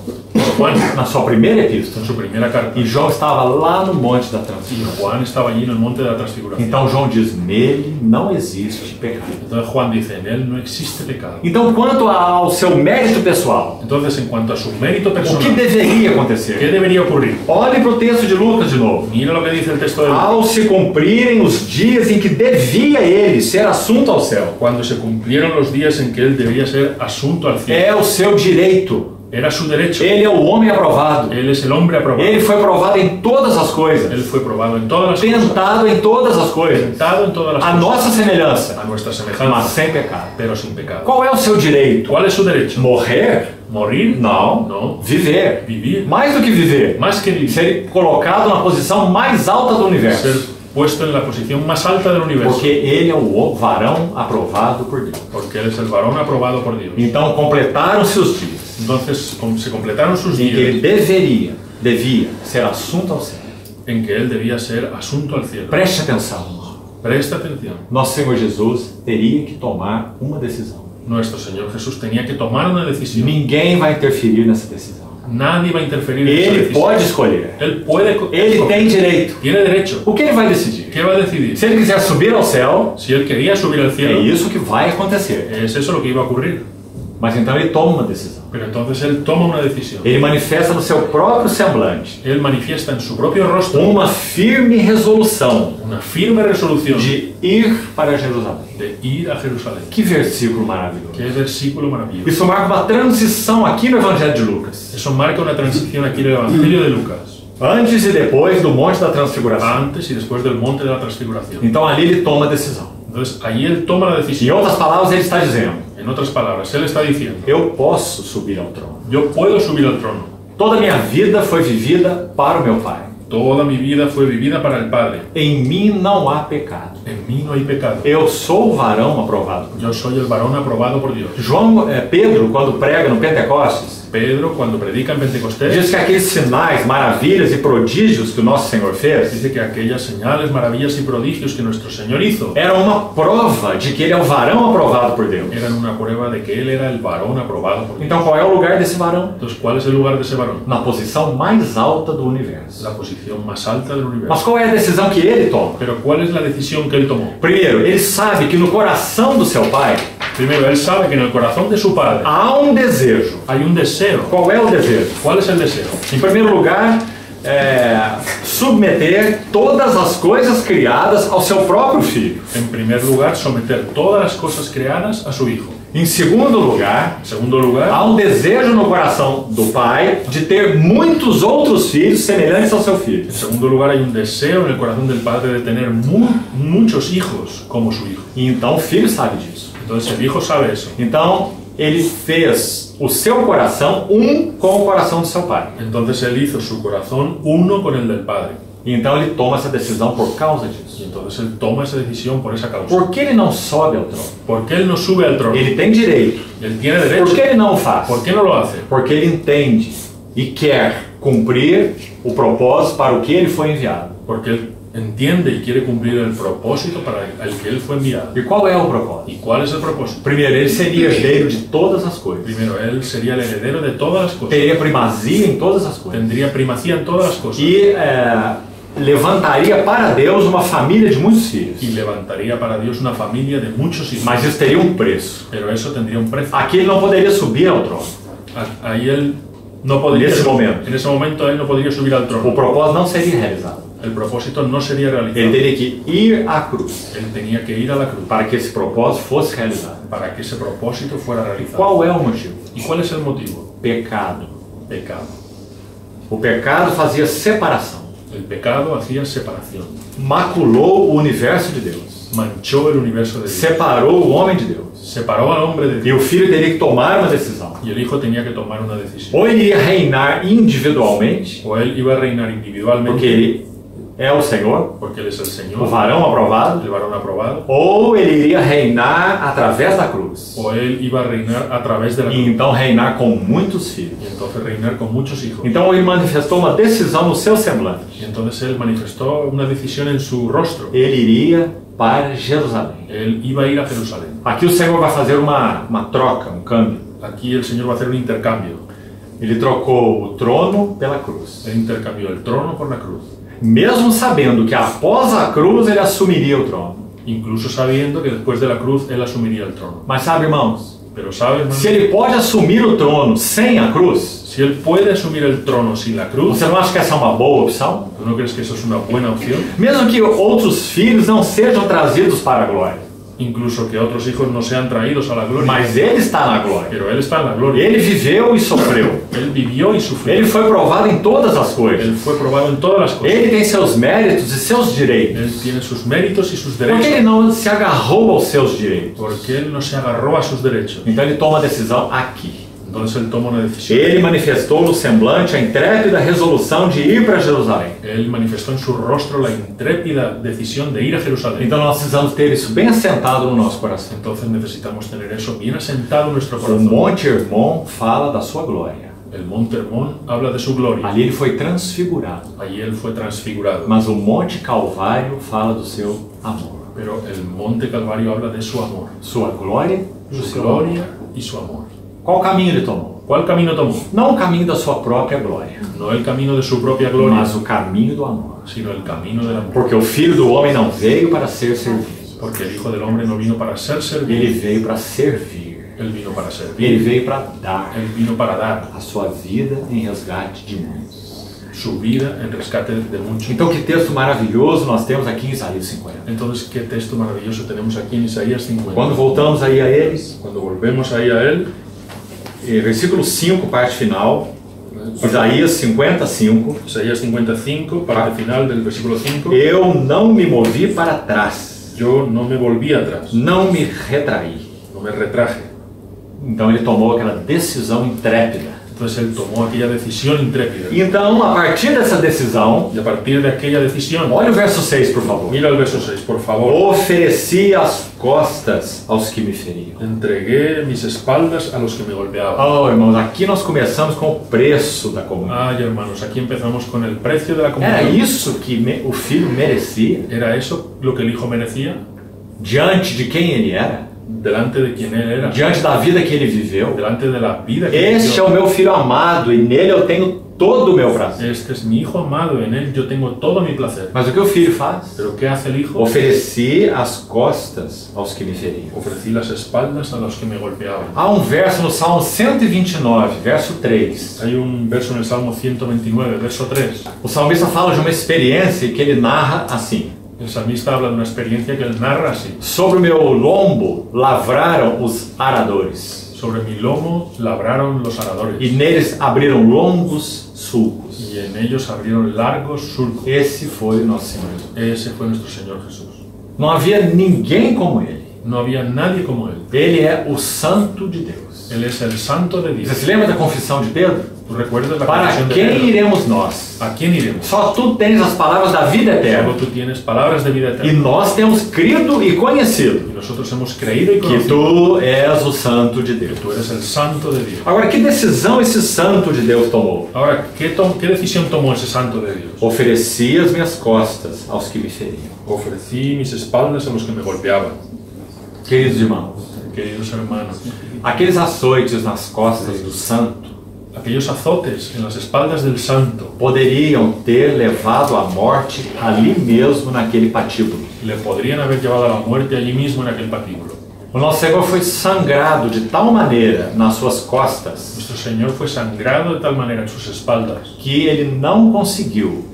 Juan, na sua primeira epístola. en su primera carta. E João estava lá no Monte da Y Transfiguração. Juan estaba allí en el monte de la transfiguración. Então João diz: nele não existe pecado. Entonces Juan dice, en él no existe pecado. Então, quanto ao seu mérito pessoal, Entonces, en cuanto a su mérito o que personal, deveria ¿qué acontecer? debería ocurrir? Olhe para o texto de Lucas de novo. Mira lo que dice el texto de Lucas. Ao se cumprirem os dias em que devia ele ser assunto ao céu, Cuando se cumplieron los días en que él debía ser asunto al cielo. é o seu direito. Era su derecho. Ele é o homem aprovado. Él es el hombre aprobado. Ele foi provado em todas as Él coisas, fue probado en todas las cosas. tentado em todas as coisas, Tentado en todas las a cosas. nossa semelhança, A nuestra mas semejanza, sem pecado. pero sin pecado. Qual é o seu direito? ¿Cuál es su derecho? Morrer? ¿Morir? Não. No. Viver. Vivir. Mais do que viver, Más que vivir. ser colocado na posição mais alta do universo. Ser puesto en la posición más alta del universo. Porque ele é o varão aprovado por Deus. Porque él es el varón aprobado por Dios. Então completaram-se os dias Entonces se completaron sus em que ele días devia ser assunto ao céu. en que él debía ser asunto al cielo. Preste atenção. Presta atención. Nosso Senhor Jesus teria que tomar uma decisão. Nuestro Señor Jesús tenía que tomar una decisión. Ninguém vai interferir nessa decisão. Nadie va a interferir en esa Ele decisión. pode escolher. Él puede. Ele tem direito. Tiene derecho. O que ele vai decidir? ¿Qué va a decidir? Se ele quiser subir ao céu, Si él quería subir al é cielo, isso que vai acontecer. es eso lo que iba a ocurrir. Mas então ele toma uma decisão. Pero entonces él toma una decisión. Ele manifesta no seu próprio semblante Él manifiesta en su propio rostro uma firme resolução una firme resolución de ir para Jerusalém. de ir a Jerusalén. Que versículo maravilhoso. Qué versículo maravilloso. Isso marca uma transição aqui no Evangelho de Lucas. Eso marca una transición aquí en el Evangelio de Lucas. Antes e depois do Monte da Transfiguração. Antes y después del monte de la transfiguración. Então ali ele toma a decisão. Entonces allí él toma la Em decisión. outras palavras, ele está dizendo: En otras palabras, él está diciendo, eu posso subir ao trono. yo puedo subir al trono. Toda a minha vida foi vivida para o meu Pai. Toda mi vida fue vivida para el Padre. Em mim não há pecado. En mí no hay pecado. Eu sou o varão aprovado por Deus. Yo soy el varón aprobado por Dios. Pedro, quando prega no Pentecostes, Pedro, cuando predica en Pentecostés, diz que aqueles sinais, maravilhas e prodígios que o nosso Senhor fez dice que aquellas señales, maravillas y prodigios que nuestro Señor hizo eram uma prova de que ele é o varão aprovado por Deus. eran una prueba de que él era el varón aprobado por Dios. Então qual é o lugar desse varão? Entonces, ¿cuál es el lugar de ese varón? Na posição mais alta do universo. La posición más alta del Mas universo. qual é a decisão que ele toma? Pero ¿cuál es la decisión que él tomó? Primeiro, ele sabe que no coração do seu pai Primero, él sabe que en el corazón de su Padre há um desejo. hay un deseo. Qual é o desejo? ¿Cuál es el deseo? Em primeiro lugar, submeter todas as coisas criadas ao seu próprio filho. En primer lugar, someter todas las cosas creadas a su Hijo. Em segundo lugar, En segundo lugar, há um desejo no coração do pai de ter muitos outros filhos semelhantes ao seu filho. en segundo lugar, hay un deseo en el corazón del Padre de tener muchos hijos como su Hijo. E então o filho sabe disso. Entonces el Hijo sabe eso. Então ele fez o seu coração um com o coração do seu pai. Entonces él hizo su corazón uno con el del Padre. E então ele toma essa decisão por causa disso. Y entonces él toma esa decisión por esa causa. Por que ele não sobe ao trono? ¿Por qué él no sube al trono? Ele tem direito. Él tiene Por derecho. que ele não o faz? ¿Por qué no lo hace? Porque ele entende e quer cumprir o propósito para o que ele foi enviado. Porque él entiende y quiere cumplir el propósito para el que él fue enviado. E qual é o propósito? ¿Y cuál es el propósito? Primeiro, ele seria herdeiro de todas as coisas. Primero, él sería el heredero de todas las cosas. Teria primazia em todas as coisas. Tendría primacía en todas las cosas. E levantaria para Deus uma família de muitos filhos. Y levantaría para Dios una familia de muchos hijos. Mas isso teria um preço. Pero eso tendría un precio. Aqui ele não poderia subir ao trono. Ahí él no podría En ese subir. momento. En ese momento él no podría subir al O trono. propósito não seria realizado. El propósito no sería Ele realizado. teria que ir à cruz Él tenía que ir a la cruz para que esse propósito fosse realizado. para que ese propósito fuera realizado. Qual é o motivo? ¿Y cuál es el motivo? Pecado. Pecado. O pecado fazia separação. El pecado hacía separación. Maculou o universo de Deus. manchó el universo de Dios, separou o homem de Deus. separó al hombre de E Dios, o filho teria que tomar uma decisão. y el hijo tenía que tomar una decisión. Ou ele ia reinar individualmente, O él iba a reinar porque individualmente, ele é o Senhor, porque él es el o Señor, varão aprovado, el varón aprobado, ou ele iria reinar através da cruz. o él iba a reinar a través de la E cruz, então reinar com muitos filhos. y entonces reinar con muchos hijos. Então ele manifestou uma decisão no seu semblante. Y entonces él manifestó una decisión en su rostro. Ele iria para Jerusalém. Él iba a ir a Jerusalén. Aqui o Senhor vai fazer uma troca, um câmbio. Aquí el Señor va a hacer un intercambio. Ele trocou o trono pela cruz. Él intercambió el trono por la cruz. Mesmo sabendo que após a cruz ele assumiria o trono. Incluso sabiendo que después de la cruz él asumiría el trono. Mas sabe, irmãos, Pero ¿sabes, hermano? se ele pode assumir o trono sem a cruz, Si él puede asumir el trono sin la cruz, você não acha que essa é uma boa opção? ¿tú no crees que eso es una buena opción? Mesmo que outros filhos não sejam trazidos para a glória. Incluso que otros hijos no sean traídos a la gloria. Mas ele está na glória. Pero él está en la gloria. Ele viveu e sofreu. Él vivió y sufrió. Ele foi provado em todas as Él coisas. fue probado en todas las cosas. Ele tem seus méritos e seus direitos. Él tiene sus méritos y sus Por que derechos. ele não se agarrou aos seus direitos? Porque él no se agarró a sus derechos. Então ele toma a decisão aqui. Entonces él toma una decisión. Ele manifestou no semblante a intrépida resolução de ir para Jerusalém. Él manifestó en su rostro la intrépida decisión de ir a Jerusalén. Então nós precisamos ter isso bem assentado no nosso coração. Entonces necesitamos tener eso bien asentado en nuestro O corazón. Monte Hermon fala da sua glória. El monte Hermón habla de su gloria. Ali ele foi transfigurado. Allí él fue transfigurado. Mas o Monte Calvário fala do seu amor. Pero el monte Calvario habla de su amor. Sua glória e o Su seu amor. gloria y su amor. Qual caminho ele tomou? ¿Cuál camino tomó? Não o caminho da sua própria glória, No el camino de su propia gloria, mas o caminho do amor. sino el camino del amor. Porque o Filho do Homem não veio para ser servido. Porque el Hijo del Hombre no vino para ser Ele servido, veio para servir. él vino para Ele servir, veio para dar él vino para dar a sua vida em resgate de muitos. su vida en rescate de muchos. Então que texto maravilhoso nós temos aqui em Isaías 50. Entonces, qué texto maravilloso tenemos aquí en Isaías 50. Quando voltamos aí a eles, Cuando volvemos ahí a él, versículo 5, parte final, Isaías 55. Isaías 55, parte final del versículo 5, Eu não me movi para trás, yo no me volví atrás, não me retraí. no me retraje. Então ele tomou aquela decisão intrépida. Entonces él tomó aquella decisión intrépida. Então, a partir dessa decisão, Y a partir de aquella decisión, olha o verso 6, por favor. mira el verso 6, por favor. Ofereci as costas aos que me feriam. Entregué mis espaldas a los que me golpeaban. Oh, irmãos, aqui nós começamos com o preço da comunhão. Ay, hermanos, aquí empezamos con el precio de la Era comunión. isso que o filho merecia, ¿Era eso lo que el hijo merecía? diante de quem ele era, Delante de quien él era, diante da vida que ele viveu. delante de la vida que Este é o vivió. meu filho amado e nele eu tenho todo o meu prazer. Este es mi hijo amado, en él yo tengo todo mi placer. Mas o que o filho faz? ¿Pero qué hace el hijo? Ofereci as costas aos que me feriam. Ofrecí las espaldas a los que me golpeaban. Há um verso no Salmo 129, verso 3. Hay un verso en el Salmo 129, verso 3. O salmista fala de uma experiência que ele narra assim: El salmista habla de una experiencia que él narra así. sobre o meu lombo lavraram os aradores, Sobre mi lomo labraron los e aradores, neles abriram longos sulcos. y en ellos abrieron largos surcos. Esse foi o nosso Senhor Jesus. Ese fue nuestro Señor Jesús. Não havia ninguém como ele. No había nadie como él. Ele é o Santo de Deus. Él es el santo de Você Dios. se lembra da confissão de Pedro? ¿Tú recuerdas la Para confesión de quem Pedro? iremos nós? ¿A quién iremos? Só tu tens as palavras da vida Solo eterna. tú tienes palabras de vida E eterna. nós temos crido e conhecido Y nosotros hemos creído y que conocido tu és o Santo de que Deus. tú eres el santo de Dios. Agora, que decisão esse Santo de Deus tomou? Ahora, ¿qué decisión tomó ese santo de Dios? Ofereci as minhas costas aos que me feriam. Ofrecí mis espaldas a los que me golpeaban. Queridos irmãos, Queridos hermanos, aqueles açoites nas costas do santo aquellos azotes en las espaldas del santo poderiam ter levado à morte ali mesmo naquele patíbulo. le podrían haber llevado a la muerte allí mismo en aquel patíbulo. O nosso Senhor foi sangrado de tal maneira nas suas costas Nuestro Señor fue sangrado de tal manera en sus espaldas que ele não conseguiu,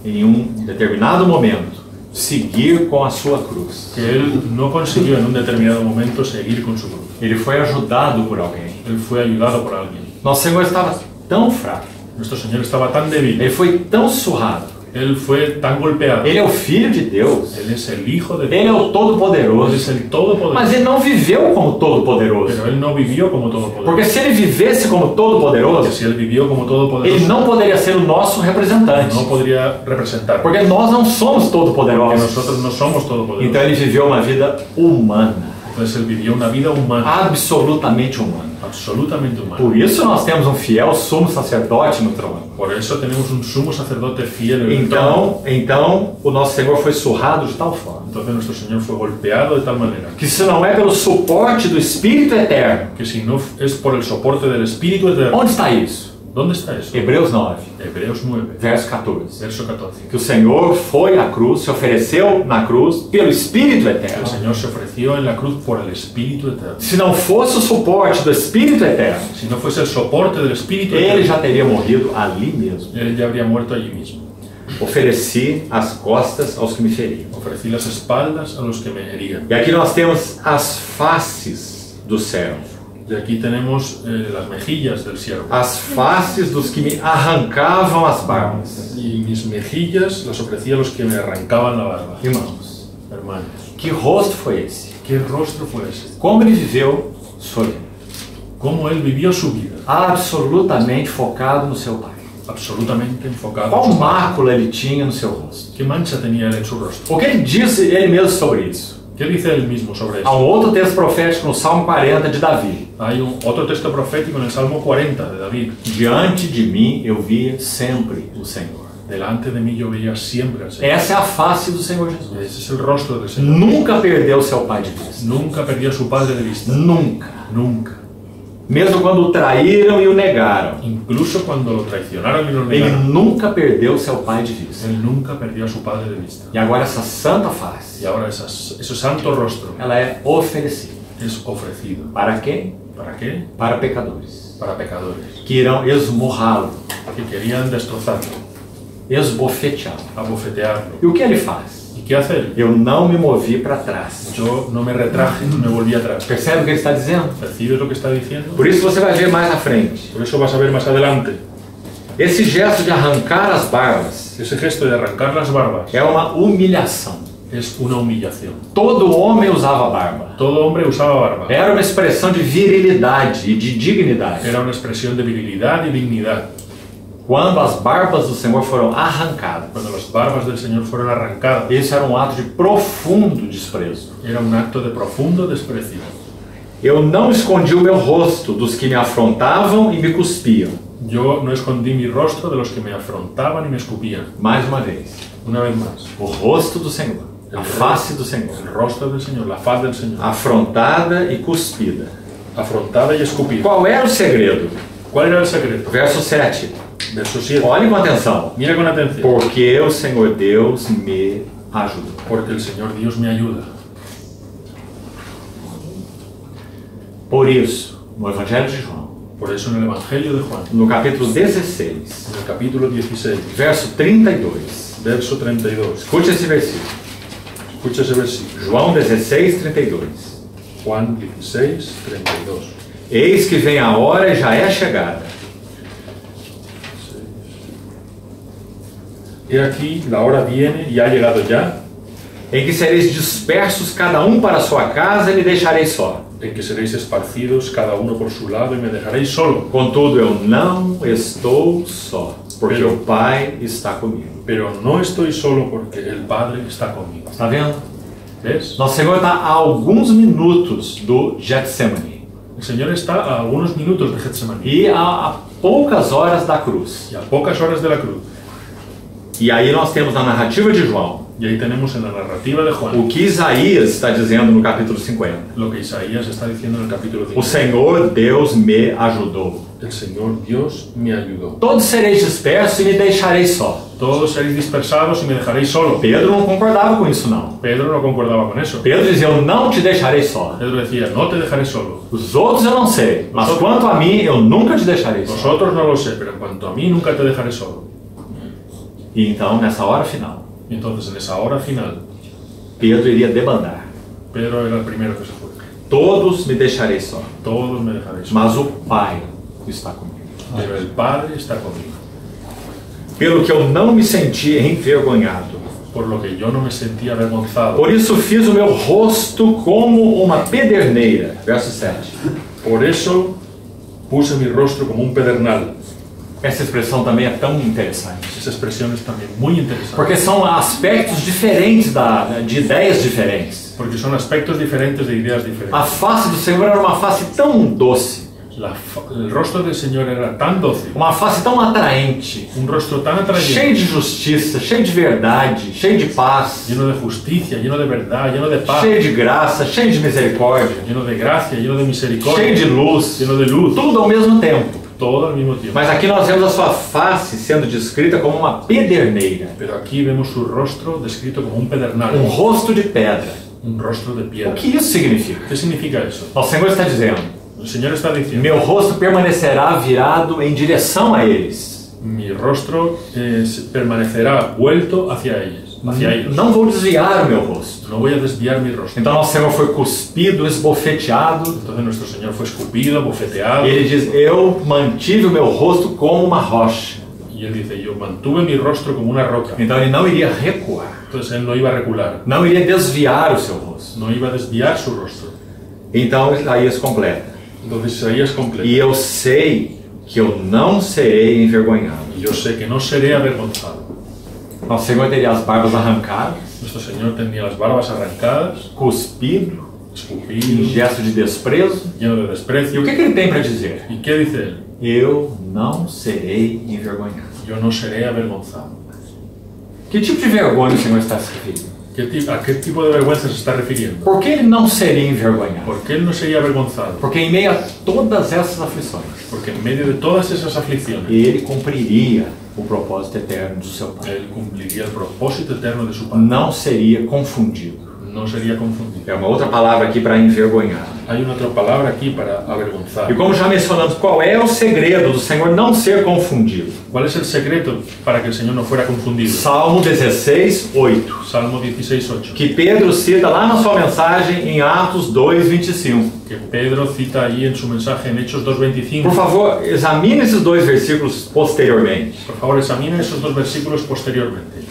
em um determinado momento, seguir com a sua cruz. que él no consiguió en un determinado momento seguir con su cruz. Ele foi ajudado por alguém. Él fue ayudado por alguien. Nosso Senhor estava tão fraco, Nuestro Señor estaba tan débil, ele foi tão surrado, Él fue tan golpeado. Ele é o Filho de Deus. Él es el Hijo de Ele é Dios. o Él Todo-Poderoso. es el Todopoderoso. Mas ele não viveu como Todo-Poderoso. Pero él no vivió como Todopoderoso. Porque se ele vivesse como Porque Todo-Poderoso, si él vivió como ele Todopoderoso, não poderia ser o nosso representante. no podría representar. Porque nós não somos Porque Todo-Poderosos. nosotros no somos Todopoderosos. Então ele viveu uma vida humana. Entonces él vivió una vida humana, Absolutamente humana. absolutamente humana. Por isso nós temos um fiel sumo sacerdote no trono. Por eso tenemos un sumo sacerdote fiel en el trono. Então o nosso Senhor foi surrado de tal forma Entonces nuestro Señor fue golpeado de tal manera que se não é pelo suporte do Espírito Eterno. que si no es por el soporte del Espíritu Eterno. Onde está isso? ¿Dónde está eso? Hebreus 9, Hebreos 9, verso 14. verso 14. Que o Senhor foi à cruz, se ofereceu na cruz pelo Espírito El Eterno. Señor se ofreció en la cruz por el Espíritu Eterno. Se não fosse o suporte do Espírito Eterno, Si no fuese el soporte del Espíritu ele Eterno, já teria morrido ali mesmo. él ya habría muerto allí mismo. Ofereci as costas aos que me feriam. Ofrecí las espaldas a los que me herían. E aqui nós temos as faces do servo. Y aquí tenemos las mejillas del siervo. As faces dos que me arrancavam as barbas. Y mis mejillas las ofrecía a los que me arrancaban la barba. Irmãos, Hermanos, que rosto foi esse? ¿qué rostro fue ese? Como ele viveu sua vida? Cómo él vivió su vida, Absolutamente focado no seu Pai. absolutamente enfocado. Qual en su Padre. mácula ele tinha no seu rosto? ¿Qué mancha tenía él en su rostro? O que ele disse ele mesmo sobre isso? ¿Qué dice él mismo sobre Há eso? outro texto profético no Salmo 40 de Davi. Hay otro texto profético en el Salmo 40 de David. Diante de mim eu via sempre o Senhor. Delante de mí yo veía siempre al Señor. Essa é a face do Senhor Jesus. Ese es el rostro del Señor. Nunca perdeu seu Pai de vista. Nunca perdió a su Padre de vista. Nunca. Nunca. Mesmo quando o traíram e o negaram, Incluso cuando lo traicionaron y lo ele negaron, nunca perdeu seu Pai de vista. él nunca perdió a su Padre de vista. E agora essa santa Y face, ahora ese santo rostro ela é oferecida. es ofrecido. Para quem? ¿Para qué? Para pecadores. Para pecadores Que irão esmurrá-lo, que querían destrozarlo, esbofeteá-lo. abofetearlo. E o que ele faz? ¿Y qué hace él? Eu não me movi para trás. Yo no me retraje, no me volví atrás. Percebe o que ele está dizendo? ¿Percibes lo que está diciendo? Por isso você vai ver mais à frente. Por eso vas a ver más adelante. Esse gesto de arrancar as barbas Ese gesto de arrancar las barbas é uma humilhação. es una humillación. Todo homem usava barba. Todo hombre usaba barba. Era uma expressão de virilidade e de dignidade. Era una expresión de virilidad y dignidad. Quando as barbas do Senhor foram arrancadas, Cuando las barbas del Señor fueron arrancadas, esse era um ato de profundo desprezo. era un acto de profundo desprecio. Eu não escondi o meu rosto dos que me afrontavam e me cuspiam. Yo no escondí mi rostro de los que me afrontaban y me escupían. Mais uma vez, Una vez más, o rosto do Senhor, a face do Senhor, el rostro del Señor, la faz del Señor, afrontada e cuspida. afrontada y escupida. Qual era o segredo? ¿Cuál era el secreto? Verso 7. Verso 7. Olhe com atenção. Mira con atención. Porque o Senhor Deus me ajudou. Porque el Señor Dios me ayuda. Por isso, no Evangelho de João, Por eso en el Evangelio de Juan, no capítulo 16, en el capítulo 16, verso 32, verso 32. escute esse versículo. Escucha ese versículo. João 16, 32. Juan 16, 32. Eis que vem a hora e já é chegada. He aquí, la hora viene y ha llegado ya, Em que sereis dispersos cada um para a sua casa e me deixarei só. en que seréis esparcidos cada uno por su lado y me dejaréis solo. Contudo, eu não estou só, porque o Pai está comigo. Pero no estoy solo porque el Padre está conmigo. Está vendo? ¿Ves? Nosso Senhor está a alguns minutos do Getsemane El Señor está a algunos minutos de Getsemaní e a poucas horas da cruz. y a pocas horas de la cruz. E aí nós temos na narrativa de João Y ahí tenemos en la narrativa de Juan o que Isaías está dizendo no capítulo 50. lo que Isaías está diciendo en el capítulo O 5. Senhor Deus me ajudou. El Señor Dios me ayudó. Todos sereis dispersos e me deixarei só. Todos seréis dispersados y me dejaréis solo. Pedro não concordava com isso não. Pedro no concordaba con eso. Pedro dizia, eu não te deixarei só. Pedro decía, no te dejaré solo. Os outros eu não sei, mas quanto a mim, eu nunca te deixarei só. Vosotros no lo sé, pero en cuanto a mí nunca te dejaré solo. E então, nessa hora final, Y entonces en esa hora final, Pedro iria debandar. Pedro era el primero que se fue. Todos me deixarei só, Todos me dejaréis solo. mas o Pai está comigo. Pero el Padre está conmigo. pelo que eu não me senti envergonhado. por lo que yo no me sentía avergonzado. Por isso fiz o meu rosto como uma pederneira. Verso 7. Por eso puse mi rostro como un pedernal. Essa expressão também é tão interessante. Esa expresión es también muy interesante. Porque são aspectos diferentes de ideias diferentes. Porque son aspectos diferentes de ideas diferentes. A face do Senhor era uma face tão doce. El rostro del Señor era tan dócil, Uma face tão atraente. un rostro tan atrayente, Cheio de justiça, cheio de verdade, cheio de paz, lleno de justicia, lleno de verdad, lleno de paz, cheio de graça, cheio de misericórdia, lleno de gracia, lleno de misericordia, cheio de luz, lleno de luz, tudo ao mesmo tempo. todo al mismo tiempo. Mas aqui nós vemos a sua face sendo descrita como uma pederneira, Pero aquí vemos su rostro descrito como un pedernal, rosto de pedra. un rostro de O piedra. que isso significa? ¿Qué significa eso? O Senhor está dizendo: El Señor está diciendo, meu rosto permanecerá virado em direção a eles. mi rostro permanecerá vuelto hacia ellos. Não vou desviar o meu rosto. No voy a desviar mi rostro. Então nosso Senhor foi cuspido, esbofeteado. Entonces nuestro Señor fue escupido, bofeteado, E ele diz: eu mantive o meu rosto como uma rocha. y él dice, yo mantuve mi rostro como una roca. Então ele não iria recuar, Entonces él no iba a recular, não iria desviar o seu rosto. no iba a desviar su rostro. Então Isaías completa: Entonces Isaías completa, e eu sei que eu não serei envergonhado. y yo sé que no seré avergonzado. Nosso Senhor teria as barbas arrancadas, Nuestro Señor tenía las barbas arrancadas, cuspido, em escupido, gesto de desprezo. lleno de E desprecio. o que ele tem para dizer? ¿Y qué dice él? Eu não serei envergonhado. Yo no seré avergonzado. Que tipo de vergonha o Senhor está se referindo? ¿A qué tipo de vergüenza se está refiriendo? Por que ele não seria envergonhado? ¿Por qué él no sería avergonzado? Porque em meio a todas essas aflições, Porque en medio de todas esas aflicciones, ele cumpriria o propósito eterno do seu Pai. él cumpliría el propósito eterno de su Padre. Não seria confundido. No sería confundido. É uma outra palavra aqui para envergonhar. Hay una otra palabra aquí para avergonzar. E como já mencionamos, qual é o segredo do Senhor não ser confundido? ¿Cuál es el secreto para que el Señor no fuera confundido? Salmo 16, 8. Salmo 16:8, Que Pedro cita lá na sua mensagem em Atos 2, 25. que Pedro cita ahí en su mensaje en Hechos Por 2:25. favor, examine esses dois versículos posteriormente. Por favor, examina esos dos versículos posteriormente.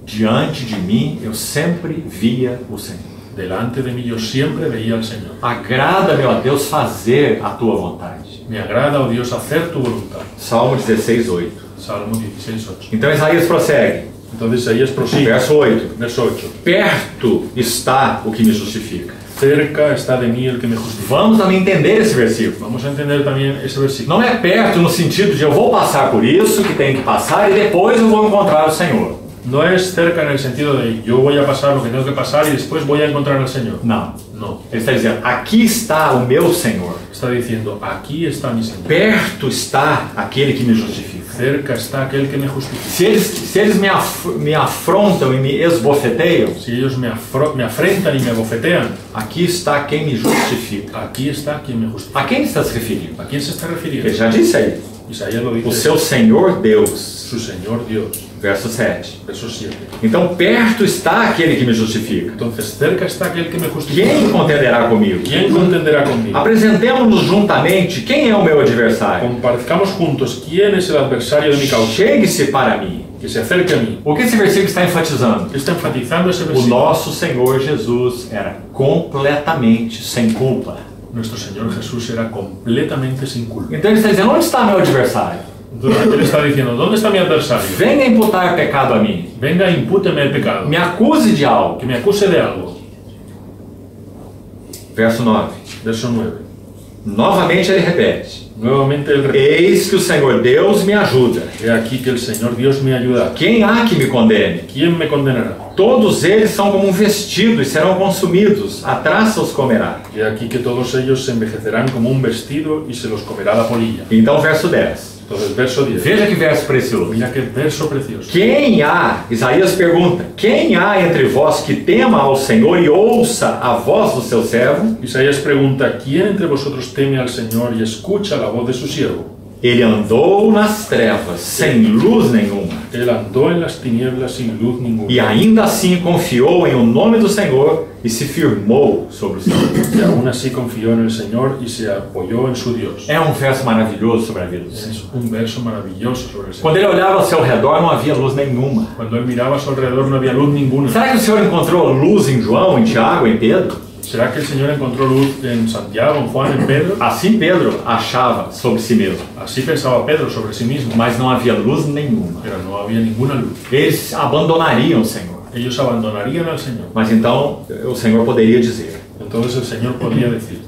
Diante de mim eu sempre via o Senhor. Delante de mí yo siempre veía al Señor. Agrada-me, ó Deus, fazer a tua vontade. Me agrada, oh Dios, hacer tu voluntad. Salmo 16, 8. Salmo 16:8. Então Isaías prossegue. Entonces Isaías prosigue. Verso 8. Verso 8. Perto está o que me justifica. Cerca está de mí el que me justifica. Vamos também entender esse versículo. Vamos a entender también ese versículo. Não é perto no sentido de eu vou passar por isso que tenho que passar e depois eu vou encontrar o Senhor. No es cerca en el sentido de yo voy a pasar lo que tengo que pasar y después voy a encontrar al Señor. Não. No. Ele está dizendo, aqui está o meu Senhor. Está diciendo, aquí está mi Señor. Perto está aquele que me justifica. Cerca está aquel que me justifica. Se eles me afrontam e me esbofeteiam, Si ellos me afrentan y me abofetean, aqui está quem me justifica. aquí está quien me justifica. A quem ele está se referindo? ¿A quién se está Ele refiriendo? já disse aí. Isaías lo O dice. seu Senhor Deus. Su Señor Dios. Verso 7. Verso 7. Então perto está aquele que me justifica. Entonces, cerca está aquel que me justifica. Quem contenderá comigo? ¿Quién contenderá conmigo? Apresentemos-nos juntamente. Quem é o meu adversário? Comparezcamos juntos. ¿Quién es el adversario de mi causa? Chegue-se para mim. Que se acerque a mí. O que esse versículo está enfatizando? ¿Qué está enfatizando ese O versículo? nosso Senhor Jesus era completamente sem culpa. Nuestro Señor Jesús era completamente sin culpa. Então ele está dizendo, onde está meu adversário? Entonces él está diciendo, ¿dónde está mi adversario? Venha imputar pecado a mim. Venga, impúteme el pecado. Me acuse de algo. Que me acuse de algo. Verso 9. Verso 9. Novamente ele repete. Nuevamente él repite. Eis que o Senhor Deus me ajuda. He aquí que el Señor Dios me ayuda. Quem há que me condene? ¿Quién me condenará? Todos eles são como um vestido e serão consumidos. A traça os comerá. He aquí que todos ellos se envejecerán como un vestido y se los comerá la polilla. Então, verso 10. Entonces, verso 10. Veja que verso precioso. Mira qué verso precioso. Quem há, Isaías pergunta, quem há entre vós que tema ao Senhor e ouça a voz do seu servo? Isaías pregunta, ¿quién entre vosotros teme al Señor y escucha la voz de su siervo? Ele andou nas trevas, sem luz nenhuma. Él andó en las tinieblas sin luz ninguna. E ainda assim confiou em o nome do Senhor e se firmou sobre o Senhor. Y aún así confió en el Señor y se apoyó en su Dios. É um verso maravilhoso sobre a vida do Senhor. Es un verso maravilloso sobre el Quando Señor. ele olhava ao seu redor, não havia luz nenhuma. Cuando él miraba a su alrededor no había luz ninguna. Será que o Senhor encontrou luz em João, em Tiago, em Pedro? ¿Será que el Señor encontró luz en Santiago, en Juan, en Pedro? Assim Pedro achava sobre si mesmo, Así pensaba Pedro sobre sí mismo, mas não havia luz nenhuma. pero no había ninguna luz. Eles abandonariam o Senhor. Ellos abandonarían al Señor. Mas então o Senhor poderia dizer Entonces el Señor podría decir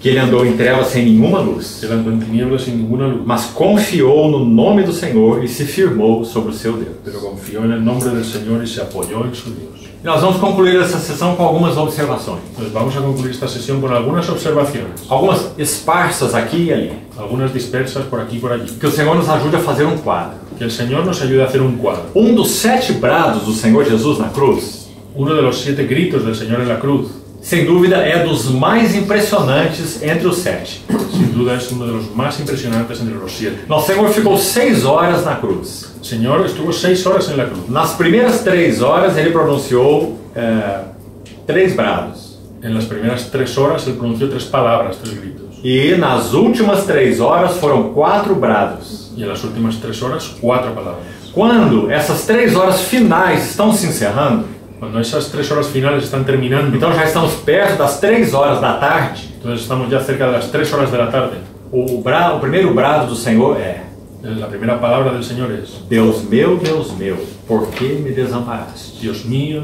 que ele andou em trevas sem nenhuma luz, que él andó en tinieblas sin ninguna luz, mas confiou no nome do Senhor e se firmou sobre o seu Deus. pero confió en el nombre del Señor y se apoyó en su Dios. E nós vamos concluir essa sessão com algumas observações, Entonces vamos a concluir esta sesión con algunas observaciones, algumas esparsas aqui e ali, algunas dispersas por aquí y por allí. que o Senhor nos ajude a fazer um quadro. Que el Señor nos ayude a hacer un cuadro. Um dos 7 brados do Senhor Jesus na cruz, Uno de los 7 gritos del Señor en la cruz, sem dúvida, é dos mais impressionantes entre os 7. sin duda es uno de los más impresionantes entre los 7. Nosso Senhor ficou 6 horas na cruz. El Señor estuvo 6 horas en la cruz. Nas primeiras 3 horas, ele pronunciou 3 brados. En las primeras 3 horas él pronunció 3 palabras, 3 gritos. E nas últimas 3 horas foram 4 brados. Y en las últimas 3 horas 4 palabras. Quando essas 3 horas finais estão se encerrando, Cuando esas 3 horas finales están terminando, então já estamos perto das 3 horas da tarde, entonces estamos ya cerca de las 3 horas de la tarde. o primeiro brado do Senhor é: La primera palabra del Señor es: Deus meu, por que me desamparaste? Dios mío,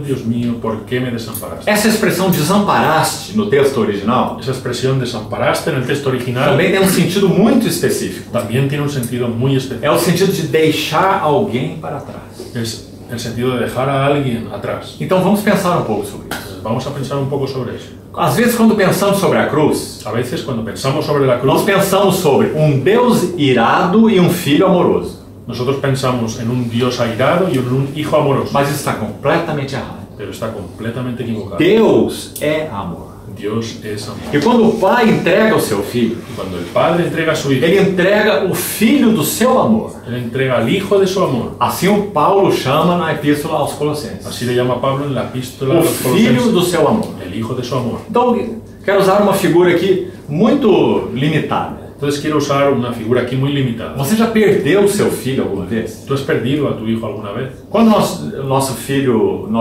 ¿por qué me desamparaste? Essa expressão desamparaste no texto original Esa expresión desamparaste en el texto original também tem um sentido muito específico. también tiene un sentido muy É especial. o sentido de deixar alguém para trás. Es el sentido de dejar a alguien atrás. Então vamos pensar um pouco sobre isso. Entonces, vamos a pensar un poco sobre eso. Às vezes, quando pensamos sobre a cruz, A veces cuando pensamos sobre la nós cruz, pensamos sobre um Deus irado e um filho amoroso. nosotros pensamos en un Dios airado y en un hijo amoroso, Mas isso está completamente errado. pero está completamente equivocado. Deus é amor. Dios es amor. E quando o pai entrega o seu filho, Y cuando el Padre entrega a su hijo, ele entrega o filho do seu amor. él entrega al hijo de su amor. Assim o Paulo chama na epístola aos Colossenses. Así le llama Pablo en la epístola O a los filho Colosenses, do seu amor. el hijo de su amor. Então, quero usar uma figura aqui muito limitada. Entonces quiero usar una figura aquí muy limitada. Você já perdeu o seu filho alguma vez? ¿Tú has perdido a tu hijo alguna vez? Quando nosso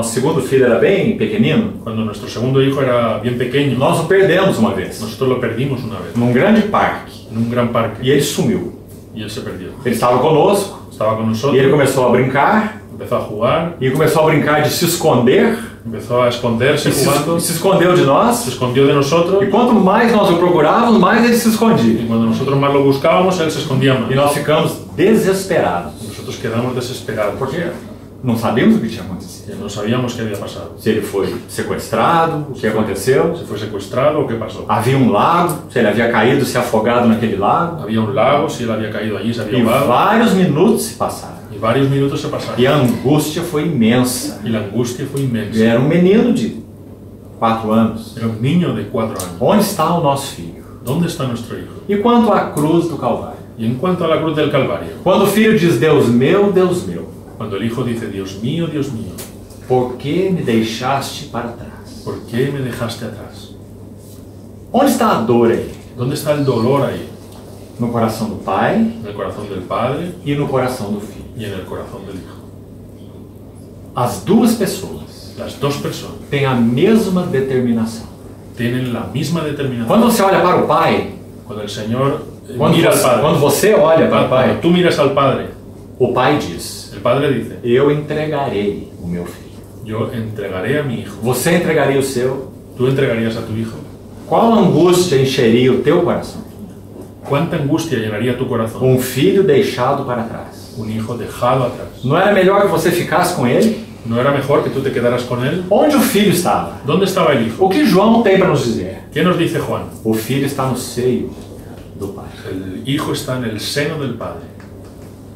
segundo filho era bem pequenino, Cuando nuestro segundo hijo era bien pequeño, nós o perdemos uma vez, nosotros lo perdimos una vez num grande parque, en un gran parque e ele sumiu. y él se perdió. Ele estava conosco, Estaba con e ele nosotros, começou a brincar, empezó a jugar, e começou a brincar de se esconder, empezó a esconderse e jugando, se escondeu de se nós, escondió de nosotros e quanto mais nós o procurávamos, mais ele se y escondia. cuando nosotros más lo buscábamos, él se escondía más. E nós ficamos desesperados, Nosotros quedamos desesperados porque não sabíamos o que tinha acontecido. porque no sabíamos qué había pasado. Se ele foi sequestrado, o que aconteceu. ¿Se fue secuestrado o qué pasó? Havia um lago, se ele havia caído, se afogado naquele lago. Había un lago, si él había caído allí, se había E ahogado. vários minutos se passaram. Y varios minutos se pasaron. E a angústia foi imensa. Y la angustia fue inmensa. Ele era um menino de 4 anos. Era un niño de 4 años. Onde está o nosso filho? ¿Dónde está nuestro hijo? E quanto à cruz do Calvário? Y en cuanto a la cruz del Calvario, Quando o filho diz, Deus meu, cuando el hijo dice, Dios mío, por que me deixaste para trás? ¿por qué me dejaste atrás? Onde está a dor aí? ¿Dónde está el dolor ahí? No coração do pai En el corazón del Padre e no coração do filho. y en el corazón del Hijo. As duas pessoas Las dos personas têm a mesma determinação. tienen la misma determinación. Quando você olha para o pai, Cuando el Señor quando mira al você, Padre, quando você olha para o pai, cuando tú miras al Padre, o pai diz, el Padre dice, eu entregarei o meu filho. yo entregaré a mi hijo. Você entregaria o seu? ¿Tú entregarías a tu hijo? Qual angústia encheria o teu coração? ¿Cuánta angustia llenaría tu corazón? Um filho deixado para trás. Un hijo dejado atrás. Não era melhor que você ficasse com ele? ¿No era mejor que tú te quedaras con él? Onde o filho estava? ¿Dónde estaba el hijo? O que João tem para nos dizer? ¿Qué nos dice Juan? O filho está no seio do pai. El hijo está en el seno del Padre.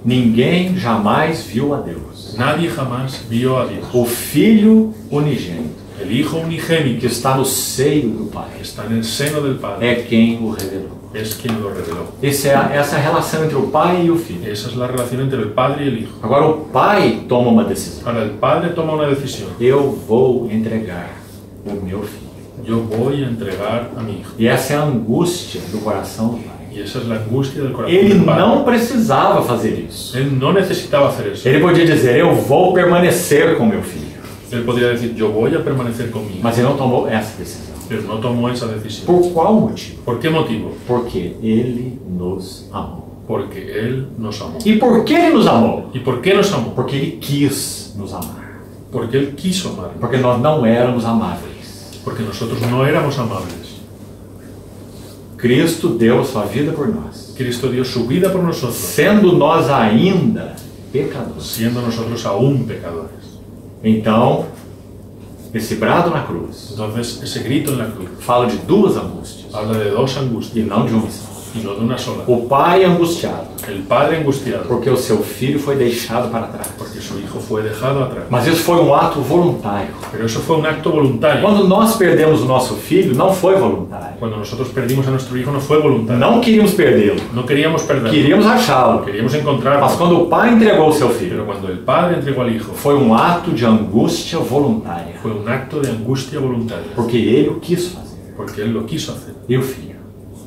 Ninguém jamais viu a Deus. Nadie jamás vio a Dios. O filho unigênito, El hijo unigénito que está no seio do pai, está en el seno del Padre. é quem o revelou. es quien lo reveló. Essa é a relação entre o pai e o filho. Esa es la relación entre el padre y el hijo. Agora o pai toma uma decisão. Ahora el padre toma una decisión. Eu vou entregar o meu filho. Yo voy a entregar a mi hijo. E essa é a angústia do coração do pai. Y esa es la angustia del corazón Ele del padre. não precisava fazer isso. Él no necesitaba hacer eso. Ele podia dizer, eu vou permanecer com meu filho. Él podría decir, yo voy a permanecer con mi hijo. Mas ele não tomou essa decisão. Pero no tomó esa decisión. Por qual motivo? ¿Por qué motivo? Porque ele nos amou. Porque Él nos amó. E por que ele nos amou? ¿Y por qué nos amó? Porque ele quis nos amar. Porque Él quiso amarnos. Porque nós não éramos amáveis. Porque nosotros no éramos amables. Cristo deu a sua vida por nós. Cristo dio su vida por nosotros, Sendo nós ainda pecadores. siendo nosotros aún pecadores. Então, esse brado na cruz Entonces, ese grito en la cruz fala de duas angústias habla de dos e angustias não de uma só. y no de una sola. O pai angustiado El padre angustiado porque o seu filho foi deixado para trás. porque su hijo fue dejado atrás. Mas isso foi um ato voluntário. Pero eso fue un acto voluntario. Quando nós perdemos o nosso filho, não foi voluntário. Cuando nosotros perdimos a nuestro hijo no fue voluntario. Não queríamos perdê-lo, No queríamos perderlo. queríamos achá-lo. Queríamos Mas encontrarlo. quando o pai entregou o seu Pero filho, cuando el padre entregó al hijo, foi um ato de angústia voluntária. fue un acto de angustia voluntaria. Porque ele o quis fazer. Porque él lo quiso hacer. E o filho?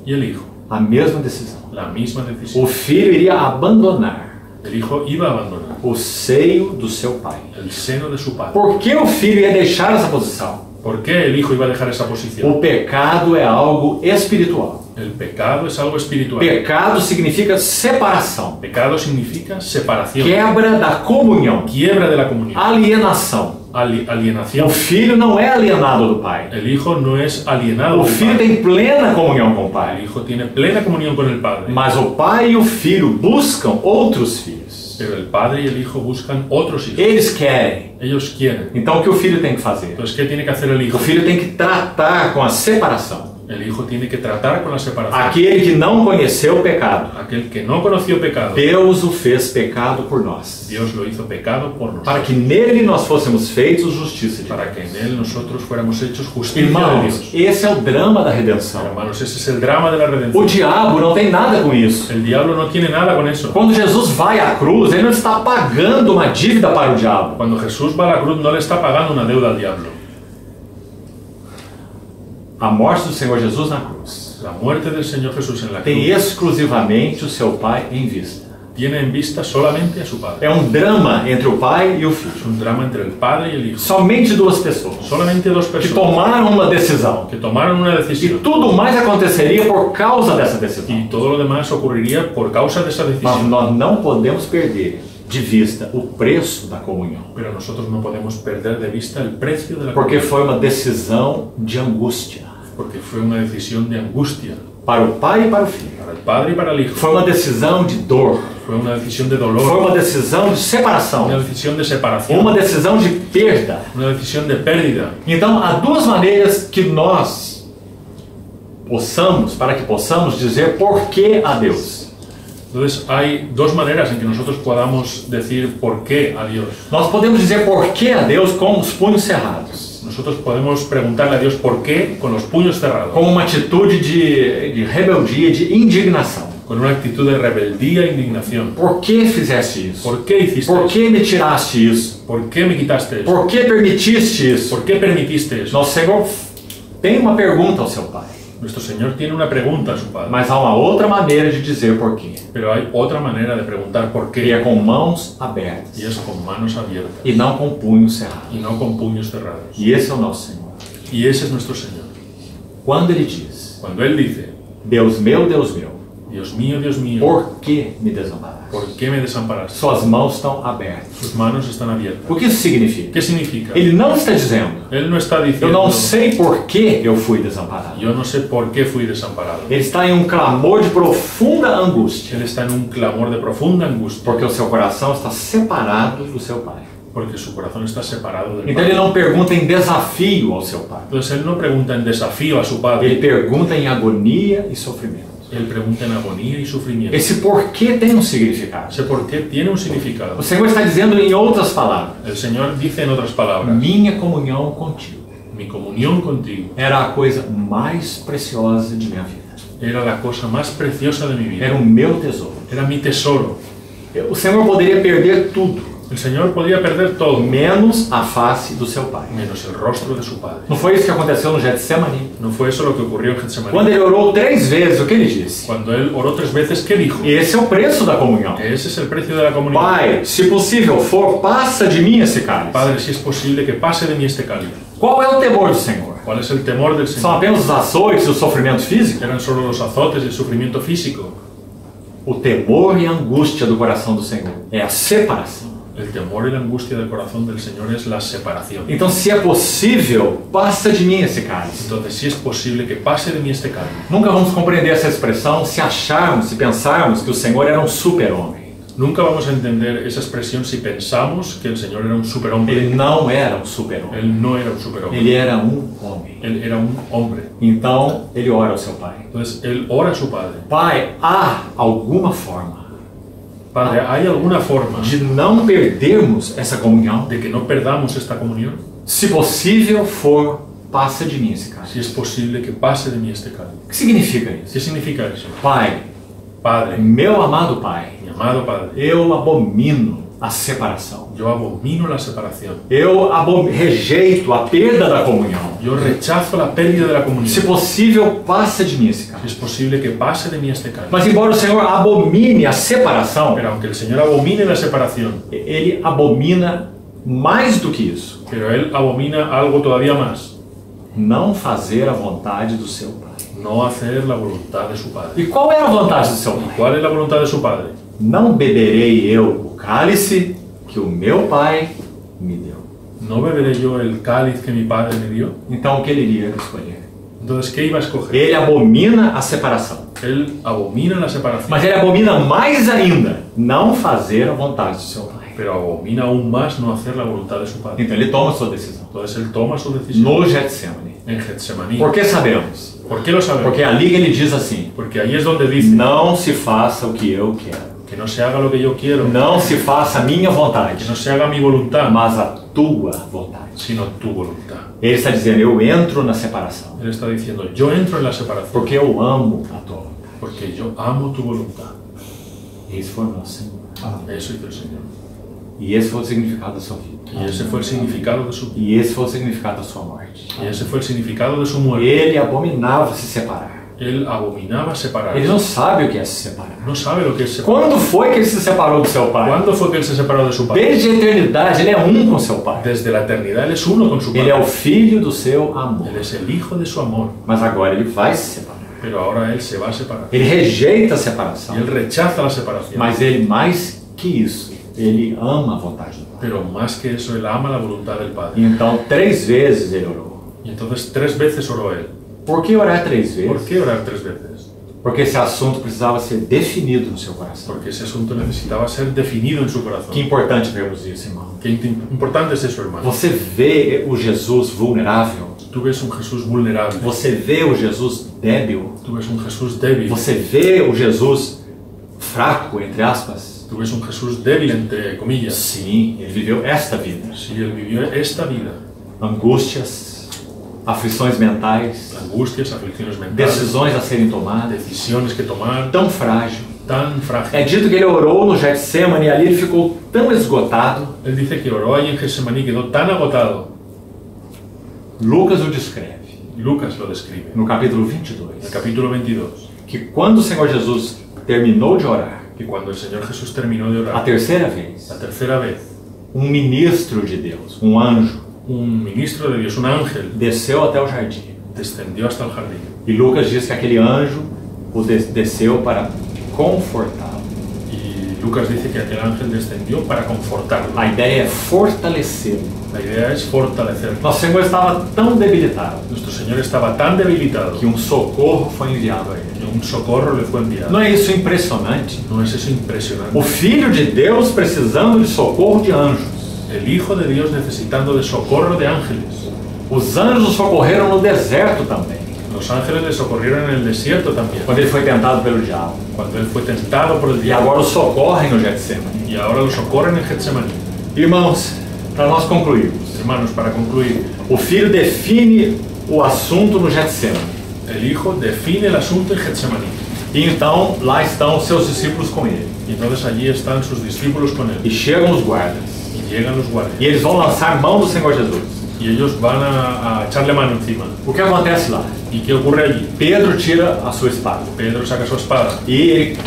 Y el hijo, A mesma decisão. la misma decisión. O filho iria abandonar El hijo iba a abandonar o seio do seu pai. el seno de su padre. Por que o filho ia deixar essa posição? ¿Por qué el hijo iba a dejar esa posición? O pecado é algo espiritual. El pecado es algo espiritual. Pecado significa separação, Pecado significa separación, quebra da comunhão, quiebra de la comunión, alienação. alienación. O filho não é alienado do pai. El hijo no es alienado O del filho padre. tem plena comunhão com o El pai. hijo tiene plena comunión con el padre. Mas o pai e o filho buscam outros filhos. Pero el padre y el hijo buscan otros hijos. Eles querem. Ellos quieren. Então o que o filho tem que fazer? Entonces, ¿qué tiene que hacer el hijo? O filho tem que tratar com a separação. El hijo tiene que tratar con la separación. Aquele que não conheceu o pecado, Aquel que no conoció pecado, Deus o fez pecado por nós, Dios lo hizo pecado por para nosotros. que nele nós fôssemos feitos justiça de Deus. Para que en él nosotros fuéramos hechos justicia de Irmãos, Dios. esse é o drama da redenção. Hermanos, ese es el drama de la O redención. diabo não tem nada com isso. El diablo no tiene nada con eso. Quando Jesus vai à cruz, ele não está pagando uma dívida para o diabo. Cuando Jesús va a la cruz no le está pagando una deuda al diablo. A morte do Senhor Jesus na cruz La muerte del Señor Jesús en la tem cruz exclusivamente o seu Pai em vista. tiene en vista solamente a su padre. É um drama entre o pai e o filho. Es un drama entre el padre y el hijo. Somente duas pessoas Solamente dos que personas tomaram uma decisão. que tomaron una E decisión. tudo mais aconteceria por causa dessa decisão. Y todo lo demás ocurriría por causa de esa Mas decisión. nós não podemos perder de vista o preço da comunhão. Pero nosotros no podemos perder de vista el precio de la Porque comunión, foi uma decisão de angústia porque fue una decisión de angustia para o pai e para o filho. para el padre y para el hijo. Foi uma decisão de dor. Fue una decisión de Foi dolor, uma decisão de separação. una decisión de separación, Uma decisão de perda. una decisión de pérdida. Então, há duas maneiras que nós para que possamos dizer por que a Deus. Entonces hay dos maneras en que nosotros podamos decir por qué a Dios. Nós podemos dizer por que a Deus com os punhos cerrados, Nosotros podemos preguntarle a Dios por qué con los puños cerrados, com uma atitude de rebeldia, de indignação. con una actitud de rebeldía e indignación. Por que fizeste isso? ¿Por qué hiciste Por eso? que me tiraste isso? ¿Por qué me quitaste eso? Por que permitiste isso? ¿Por qué permitiste eso? Nosso Senhor tem uma pergunta ao seu Pai, Nuestro Señor tiene una pregunta a su Padre, mas há uma outra maneira de dizer por quê. pero hay otra manera de preguntar por E é qué, com mãos abertas y es con manos abiertas e não com punhos cerrados. y no con puños cerrados. E esse é o nosso Senhor. Y ese es nuestro Señor. Quando Ele diz, Cuando Él dice, Deus meu, Dios mío, por que me desamparaste? ¿por qué me desamparaste? Suas mãos estão abertas. Sus manos están abiertas. O que isso significa? ¿Qué significa? Ele não está dizendo, Él no está eu diciendo, não sei por que eu fui desamparado. yo no sé por qué fui desamparado. Ele está em um clamor de profunda angústia, Él está en un clamor de profunda angustia, porque o seu coração está separado do seu Pai. porque su corazón está separado del Então ele Padre. não pergunta em desafio ao seu Pai. Entonces Él no pregunta en desafío a su Ele Padre, pergunta em agonia e sofrimento. Él pregunta en agonía y sufrimiento. Esse porquê tem um significado. Ese por qué tiene un significado. O Senhor está dizendo em outras palavras, El Señor dice en otras palabras, minha comunhão contigo mi comunión contigo era a coisa mais preciosa de minha vida. Era la cosa más preciosa de mi vida. Era o meu tesouro. Era mi tesoro. O Senhor poderia perder tudo, El Señor podía perder todo, menos a face do seu Pai. menos el rostro de su Padre. Não foi isso que aconteceu no Getsemane? ¿No fue eso lo que ocurrió en Quando Getsemaní? ele orou 3 vezes, o que ele disse? Cuando él oró 3 veces, ¿qué dijo? Esse é o preço da comunhão. Ese es el precio de la comunión. Pai, se possível for, passa de mim esse cálice. Padre, si es posible que pase de mí este cáliz. Qual é o temor do Senhor? ¿Cuál es el temor del São Señor? apenas os açoites e o sofrimento físico? ¿Eran solo los azotes y el sufrimiento físico? O temor e a angústia do coração do Senhor é a separação. El temor y la angustia del corazón del Señor es la separación. Então, se é possível, passa de mim esse cálice. Entonces, si es posible que pase de mí este cáliz. Nunca vamos compreender essa expressão se acharmos, se pensarmos que o Senhor era um super-homem. Nunca vamos a entender esa expresión si pensamos que el Señor era un superhombre. Ele não era um super-homem. Él no era un superhombre. Ele era um homem. Él era un hombre. Então, ele ora ao seu Pai. Entonces, él ora a su Padre. Pai, há alguma forma Padre, ¿hay alguna forma de não perdermos essa comunhão? de que no perdamos esta comunión? Se possível for, passa de mim esse cálice. Si es posible que pase de mí este cáliz. O que significa isso? ¿Qué significa eso? Pai, Padre, meu amado Pai, mi amado Padre, eu abomino a separação. yo abomino la separación. Eu rejeito a perda da comunhão. Yo rechazo la pérdida de la Se comunión. possível, passa de mim esse Si cálice. es posible que pase de mí este cáliz. Mas embora o Senhor abomine a separação, Pero aunque el Señor abomine la separación, ele abomina mais do que isso. pero Él abomina algo todavía más. Não fazer a vontade do seu Pai. No hacer la voluntad de su Padre. E qual era a vontade do seu Pai? ¿Cuál es la voluntad de su Padre? Não beberei eu o cálice que o meu Pai me deu. ¿No beberé yo el cáliz que mi Padre me dio? Então o que ele iria escolher? Entonces, ¿qué iba a escoger? Ele abomina a separação. Él abomina la separación, Mas ele abomina mais ainda não fazer a vontade do seu Pai. pero abomina aún más no hacer la voluntad de su Padre. Então ele toma sua decisão. Entonces, Él toma su decisión No Getsemane. en Getsemaní. Por que sabemos? ¿Por qué lo sabemos? Porque ali ele diz assim: Porque ahí es donde dice não se faça o que eu quero. que no se haga lo que yo quiero, Não se faça a minha vontade, que no se haga mi voluntad, mas a tua vontade. sino tu voluntad. Ele está dizendo: eu entro na separação, Él está diciendo, yo entro en la separación porque eu amo a tua vontade. porque yo amo tu voluntad. Esse foi o nosso Senhor. Eso hizo el Señor. E esse foi o significado da sua vida. Y ese fue el significado de su vida. E esse foi o significado da sua morte. Y ese fue el significado de su muerte. Ele abominava se separar. Él abominaba separar. Ele não sabe o que é se separar. No sabe lo que es separar. Quando foi que ele se separou do seu pai? ¿Cuándo fue que él se separó de su padre? Desde a eternidade, ele é um com seu pai. Desde la eternidad él es uno con su Ele é o padre. filho do seu amor. Él es el hijo de su amor. Mas agora ele vai se separar. Pero ahora él se va a separar. Ele rejeita a Y separação. él rechaza la separación. Mas ele, mais que isso, ele ama a vontade do pai. Pero más que eso, él ama la voluntad del E Padre. então, 3 vezes ele orou. Y entonces 3 veces oró él. Por que orar 3 ¿Por vezes? qué orar 3 veces? Porque esse assunto precisava ser definido no seu coração. Porque ese asunto necesitaba ser definido en su Que corazón. importante vermos isso, irmão. Qué importante es eso, hermano. Você vê o Jesus vulnerável. Tú ves un Jesús vulnerable. Você vê o Jesus débil. Tú ves un Jesús débil. Você vê o Jesus fraco, entre aspas. Tú ves un Jesús débil, entre comillas. Sim, ele viveu esta vida. Sí, él vivió esta vida. Angústias, aflições mentais, Angustias, aflicciones mentales, decisões a serem tomadas. decisiones que tomar, Tão frágil. tan frágil. É dito que ele orou no Getsemane e ali ele ficou tão esgotado. Él dice que oró ahí en Getsemaní, quedó tan agotado. Lucas o descreve, Lucas lo describe no capítulo en el 22, capítulo 22, que quando o Senhor Jesus terminou de orar, que cuando el Señor Jesús terminó de a orar, terceira vez, la tercera vez, ministro de Deus, anjo, un ministro de Dios, un ángel, desceu até o jardim. descendió hasta el jardín. E Lucas diz que aquele anjo o desceu para confortá-lo. Y Lucas dice que aquel ángel descendió para confortarlo. A ideia é fortalecê-lo. La idea es fortalecerlo. Nosso Senhor estava tão debilitado Nuestro Señor estaba tan debilitado que socorro foi enviado a ele. que un socorro le fue enviado. Não é isso impressionante? ¿No es eso impresionante? O Filho de Deus precisando de socorro de anjos. El Hijo de Dios necesitando de socorro de ángeles. Os anjos socorreram no deserto também, Los ángeles le socorrieron en el desierto también, quando ele foi tentado pelo diabo. cuando él fue tentado por el E diablo. agora o socorrem no Getsemane. Y ahora lo socorren en Getsemaní. Irmãos, para nós concluirmos, Hermanos, para concluir, o Filho define o assunto no Getsemane. el Hijo define el asunto en Getsemaní. E então lá estão os seus discípulos com ele. Y entonces allí están sus discípulos con E él. chegam os guardas. Y llegan los guardias. E eles vão lançar mão do Senhor Jesus. Y ellos van a echarle mano encima. O que acontece lá? ¿Y qué ocurre allí? Pedro tira a sua espada. Pedro saca su espada E ele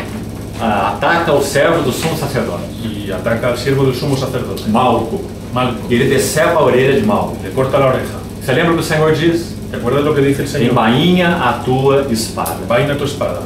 ataca o servo do sumo sacerdote, y ataca al siervo del sumo sacerdote, Malco. Malco. E ele decepa a orelha de Malco. Le corta la oreja. Você lembra o que o Senhor diz? ¿Te acuerdas lo que dice el Señor? Embainha a tua espada. Vaina tu espada.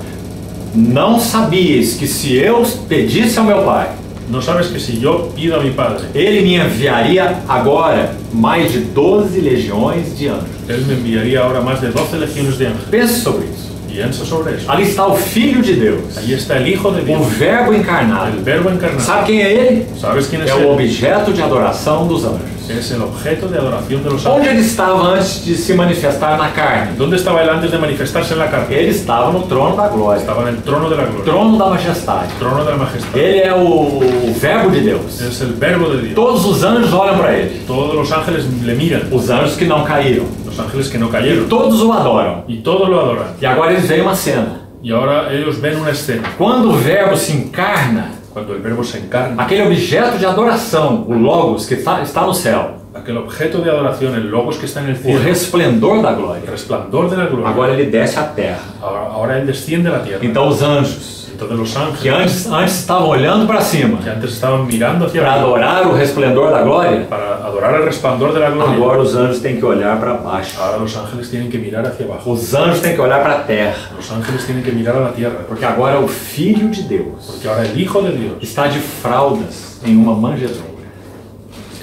Não sabias que se eu pedisse ao meu Pai, ¿No sabes que si yo pido a mi Padre, Ele me enviaria agora mais de 12 legiões de anjos? Él me enviaría ahora más de 12 legiones de ángeles? Pense sobre isso. Piensa sobre eso. Ali está o Filho de Deus, Allí está el Hijo de o Dios, Verbo encarnado. el Verbo encarnado. Sabe quem é Ele? ¿Sabes quién es É o Él? objeto de adoração dos anjos. Es el objeto de adoración de los Onde ángeles. ele estava antes de se manifestar na carne? ¿Dónde estaba él antes de manifestarse en la carne? Ele estava no trono da glória, Estaba en el trono de la gloria, trono da majestade. trono de la majestad. Ele é o Verbo de Deus. Es el Verbo de Dios. Todos os anjos olham para ele. Todos los ángeles le miran, Os anjos que não caíram. los ángeles que no E cayeron, todos o adoram. y todos lo adoran. E agora eles veem uma cena. Y ahora ellos ven una escena. Quando o Verbo se encarna, Cuando el Verbo se encarna, aquele objeto de adoração, o Logos, que está no céu, aquel objeto de adoración, el Logos que está en el o cielo, resplendor da el glória, resplandor de la gloria, agora ele desce à terra. ahora él desciende a la tierra. Então os anjos, Entonces los que ángeles, antes estavam olhando para cima que antes estaban mirando hacia para arriba adorar o resplendor da glória, para adorar el resplandor de la gloria, agora os anjos têm que olhar para baixo. ahora los ángeles tienen que mirar hacia abajo. Os anjos têm que olhar para a terra, Los ángeles tienen que mirar a la tierra, porque agora o Filho de Deus porque ahora el Hijo de Dios está de fraldas em uma manjedoura.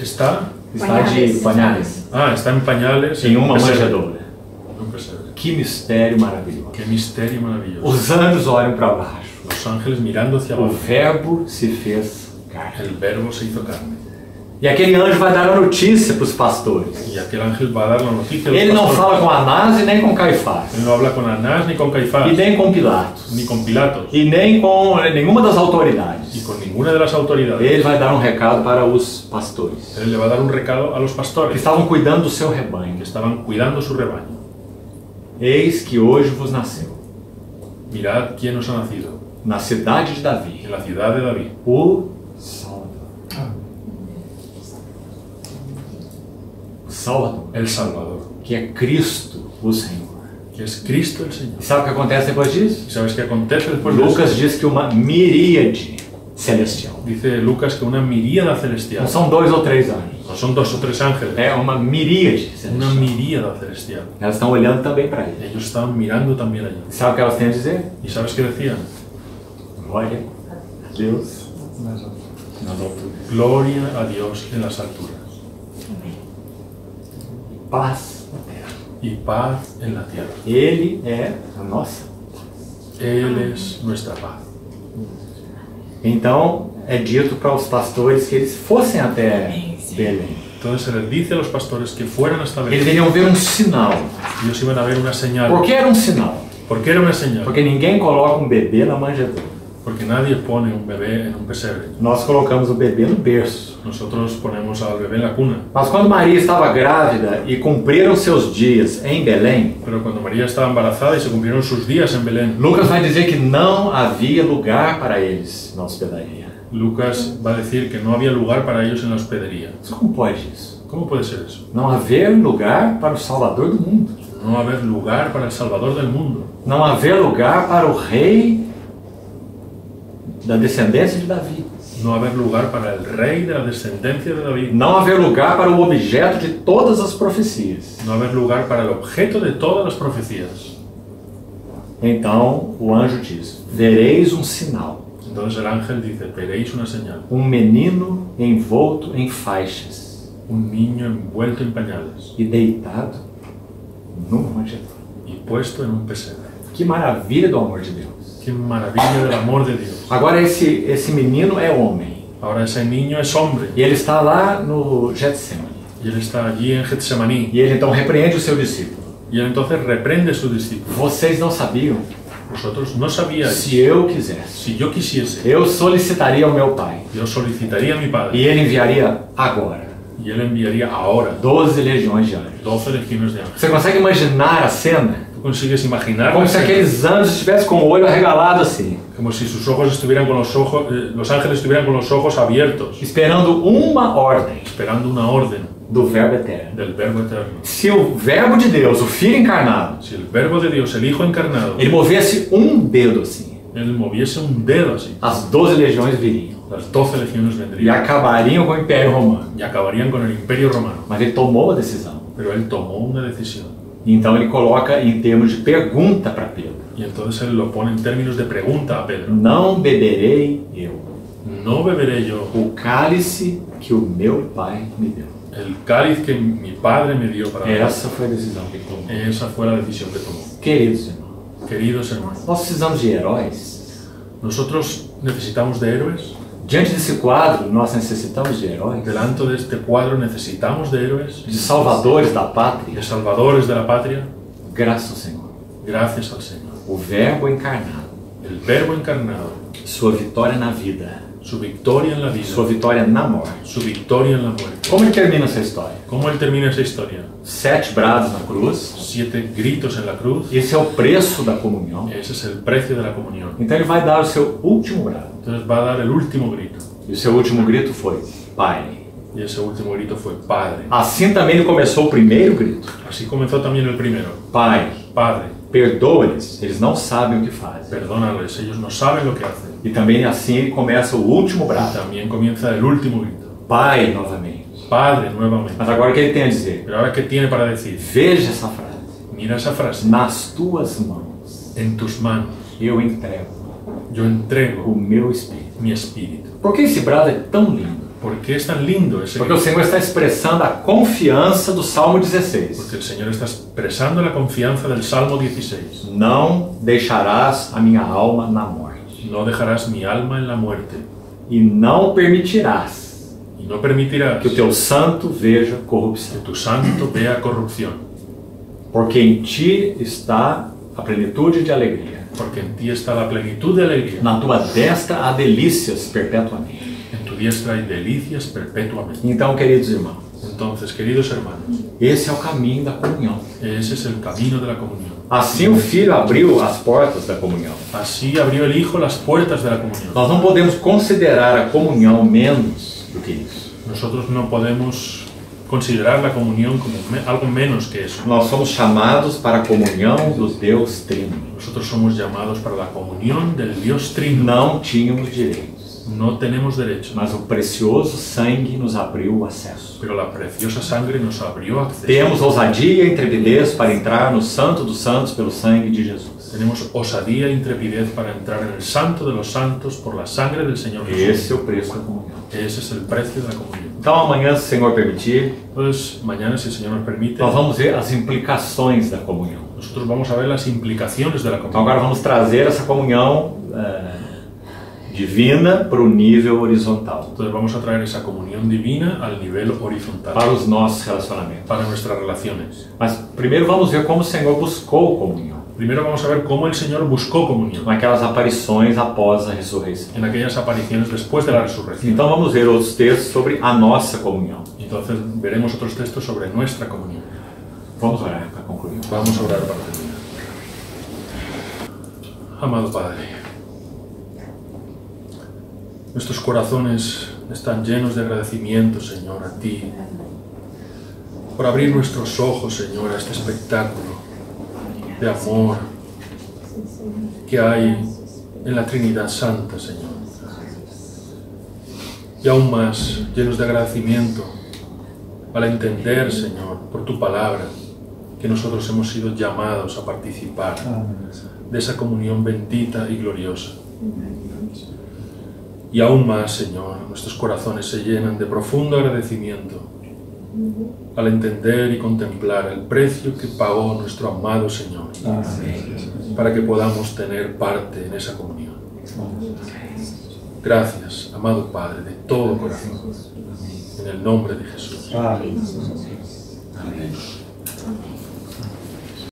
está De pañales está en pañales em en uma un pesebre. manjedoura. En un pesebre. Que mistério maravilhoso. Qué misterio maravilloso. Os anjos olham para baixo. Los ángeles mirando hacia O abajo. Verbo se fez carne. El Verbo se hizo carne. E aquele anjo vai dar a notícia para os pastores. Y aquel ángel va a dar la noticia a los Ele não pastores. fala com Anás e nem com Caifás. Él no habla con Anás ni con Caifás, E nem com Pilatos. ni con Pilatos, E nem com nenhuma das y autoridades. con ninguna de las autoridades. Ele vai dar um recado para os pastores, Él le va a dar un recado a los que pastores estavam cuidando do seu que rebanho. estaban cuidando su rebaño. Eis que hoje vos nasceu, Mirad quién os ha nacido na cidade de Davi, en la ciudad de David, o Salvador. O Salvador, el Salvador, que é Cristo, o Senhor. que es Cristo el Señor. E sabe o que acontece depois disso? ¿Y sabes qué acontece después de eso? Lucas diz que uma miríade celestial. Dice Lucas que una miríada celestial, Não são 2 ou 3 anjos. no son 2 o 3 ángeles, É uma miríade una celestial. miríada celestial. Elas estão olhando também para ele. Ellos estaban mirando también allí. E sabe o que elas têm a dizer? ¿Y sabes qué decían? Glória a Deus nas alturas. Gloria a Dios en las alturas Paz na terra. y paz en la tierra. Ele é a nossa. Él es nuestra paz. Então é dito para os pastores que eles fossem até Belém. Entonces se les dice a los pastores que fueran hasta Eles Belén. iriam ver um sinal. Ellos iban a ver una señal. Por que era um sinal? ¿Por qué era una señal? Porque ninguém coloca um bebê na manjedoura. Porque nadie pone un bebé en un pesebre. Nós colocamos o bebê no berço. Nosotros ponemos al bebé en la cuna. Mas quando Maria estava grávida e cumpriram seus dias em Belém, Pero cuando María estaba embarazada y se cumplieron sus días en Belén, Lucas vai dizer que não havia lugar para eles na hospedaria. Lucas va a decir que no había lugar para ellos en la hospedería. Mas como pode isso? ¿Cómo puede ser eso? Não haver lugar para o Salvador do mundo. No haber lugar para el Salvador del mundo. Não haver lugar para o rei da descendência de Davi. No haber lugar para el rey de la descendencia de David. Não haver lugar para o objeto de todas as profecias. No haber lugar para el objeto de todas las profecías. Então o anjo diz: vereis um sinal, Entonces el ángel dice, veréis una señal. um menino envolto em faixas Un niño envuelto en pañales e deitado numa manjedoura. y puesto en un pesebre. Que maravilha do amor de Deus. Qué maravilla del amor de Dios. Agora esse menino é homem Ahora ese niño es hombre e ele está lá no Getsemane. y él está allí en Getsemaní. E ele então repreende o seu discípulo. Y él entonces reprende a su discípulo. Vocês não sabiam? Vosotros no sabíais. Se eu quisesse, Si yo quisiese, eu solicitaria ao meu pai yo solicitaría a mi e Padre ele enviaria agora y él enviaría ahora 12 legiões de anjos. 12 legiones de ángeles. Você consegue imaginar a cena? Tú consigues imaginar como se aqueles anjos estivessem com o olho arregalado assim, como si sus ojos estuvieran con los ojos, los ángeles estuvieran con los ojos abiertos, esperando uma ordem esperando una orden do Verbo eterno. del Verbo eterno. Se o Verbo de Deus, o Filho encarnado, Si el Verbo de Dios, el Hijo encarnado, ele movesse dedo assim, él moviese un dedo así, as 12 legiões viriam las 12 legiones e vendrían acabariam com o Império Romano. y acabarían con el Imperio Romano. Mas ele tomou a decisão. Pero él tomó una decisión. Então ele coloca em termos de pergunta para Pedro: Y entonces él lo pone en términos de pregunta a Pedro. Não beberei eu No beberé yo o cálice que o meu Pai me deu. el cáliz que mi padre me dio para beber. Essa foi a decisão que ele tomou. Esa fue la decisión que tomó. Queridos irmãos, Queridos hermanos, nós precisamos de heróis. nosotros necesitamos de héroes. Diante desse quadro, nós necessitamos de heróis, Delante de este cuadro necesitamos de héroes, de salvadores da de pátria. salvadores de la patria. Graças ao Senhor. Gracias al Señor. O Verbo encarnado, El Verbo encarnado, sua vitória na vida, su victoria en la vida, sua vitória na morte. su victoria en la muerte. Como ele termina essa história? ¿Cómo él termina esa historia? 7 brados na cruz. 7 gritos en la cruz. Esse é o preço da comunhão. Ese es el precio de la comunión. Então ele vai dar o seu último brado. Entonces va a dar el último grito. E o seu último grito foi: Pai. Y ese último grito fue Padre. Assim também ele começou o primeiro grito: Así comenzó también el primero. Pai, Padre, perdoa-lhes, eles não sabem o que fazem. perdónales, ellos no saben lo que hacen. E também assim ele começa o último Y brado: también comienza el último grito. Pai, novamente. Padre, nuevamente. Mas agora o que ele tem a dizer? Pero ahora, ¿qué tiene para decir? Veja essa frase: Mira esa frase. nas tuas mãos En tus manos eu entrego yo o entrego meu espírito. mi espíritu. Por que esse brado é tão lindo? ¿Por qué es tan lindo ese Porque o grito? Senhor está expressando a confiança do Salmo 16. Porque el Señor está expresando la confianza del Salmo 16. Não deixarás a minha alma na morte, No dejarás mi alma en la muerte e não permitirás y no permitirás que o teu santo veja que corrupção, tu santo vea corrupción. porque em ti está a plenitude de alegria. Porque en ti está la plenitud de alegría. Na tua destra há delícias perpetuamente. En tu diestra hay delicias perpetuamente. Então, queridos irmãos, Entonces, queridos hermanos, esse é o caminho da comunhão. ese es el camino de la comunión. Assim o Filho abriu as portas da comunhão. Así abrió el Hijo las puertas de la comunión. Nós não podemos considerar a comunhão menos do que isso. Nosotros no podemos considerar la comunión como algo menos que eso. Nós somos chamados para a comunhão do Deus Trino. Nosotros somos llamados para la comunión del Dios Trino. Não tínhamos direitos, No tenemos derecho, mas o precioso sangue nos abriu o acesso. pero la preciosa sangre nos abrió acceso. Temos ousadia e intrepidez para entrar no Santo dos Santos pelo sangue de Jesus. Tenemos osadía e intrepidez para entrar en el Santo de los Santos por la sangre del Señor Jesús. Esse é o preço da comunhão. Ese es el precio de la comunión. Então amanhã, se o Senhor permitir, Entonces, mañana, si el Señor nos permite, nós vamos ver as implicações da comunhão. nosotros vamos a ver las implicaciones de la Então comunión. agora vamos trazer essa comunhão divina para o nível horizontal, Entonces vamos a traer esa comunión divina al nivel horizontal para os nossos relacionamentos. para nuestras relaciones. Mas primeiro vamos ver como o Senhor buscou comunhão, Primero vamos a ver cómo el Señor buscó comunión naquelas aparições após a ressurreição. en aquellas apariciones después de la resurrección. Então vamos ver outros textos sobre a nossa comunhão. Entonces veremos otros textos sobre nuestra comunión. Vamos orar para concluir. Vamos a orar para terminar. Amado Padre, nuestros corazones están llenos de agradecimiento, Señor, a ti, por abrir nuestros ojos, Señor, a este espectáculo de amor que hay en la Trinidad Santa, Señor. Y aún más, llenos de agradecimiento al entender, Señor, por tu palabra, que nosotros hemos sido llamados a participar de esa comunión bendita y gloriosa. Y aún más, Señor, nuestros corazones se llenan de profundo agradecimiento al entender y contemplar el precio que pagó nuestro amado Señor para que podamos tener parte en esa comunión. Gracias, amado Padre, de todo corazón, en el nombre de Jesús. Amén.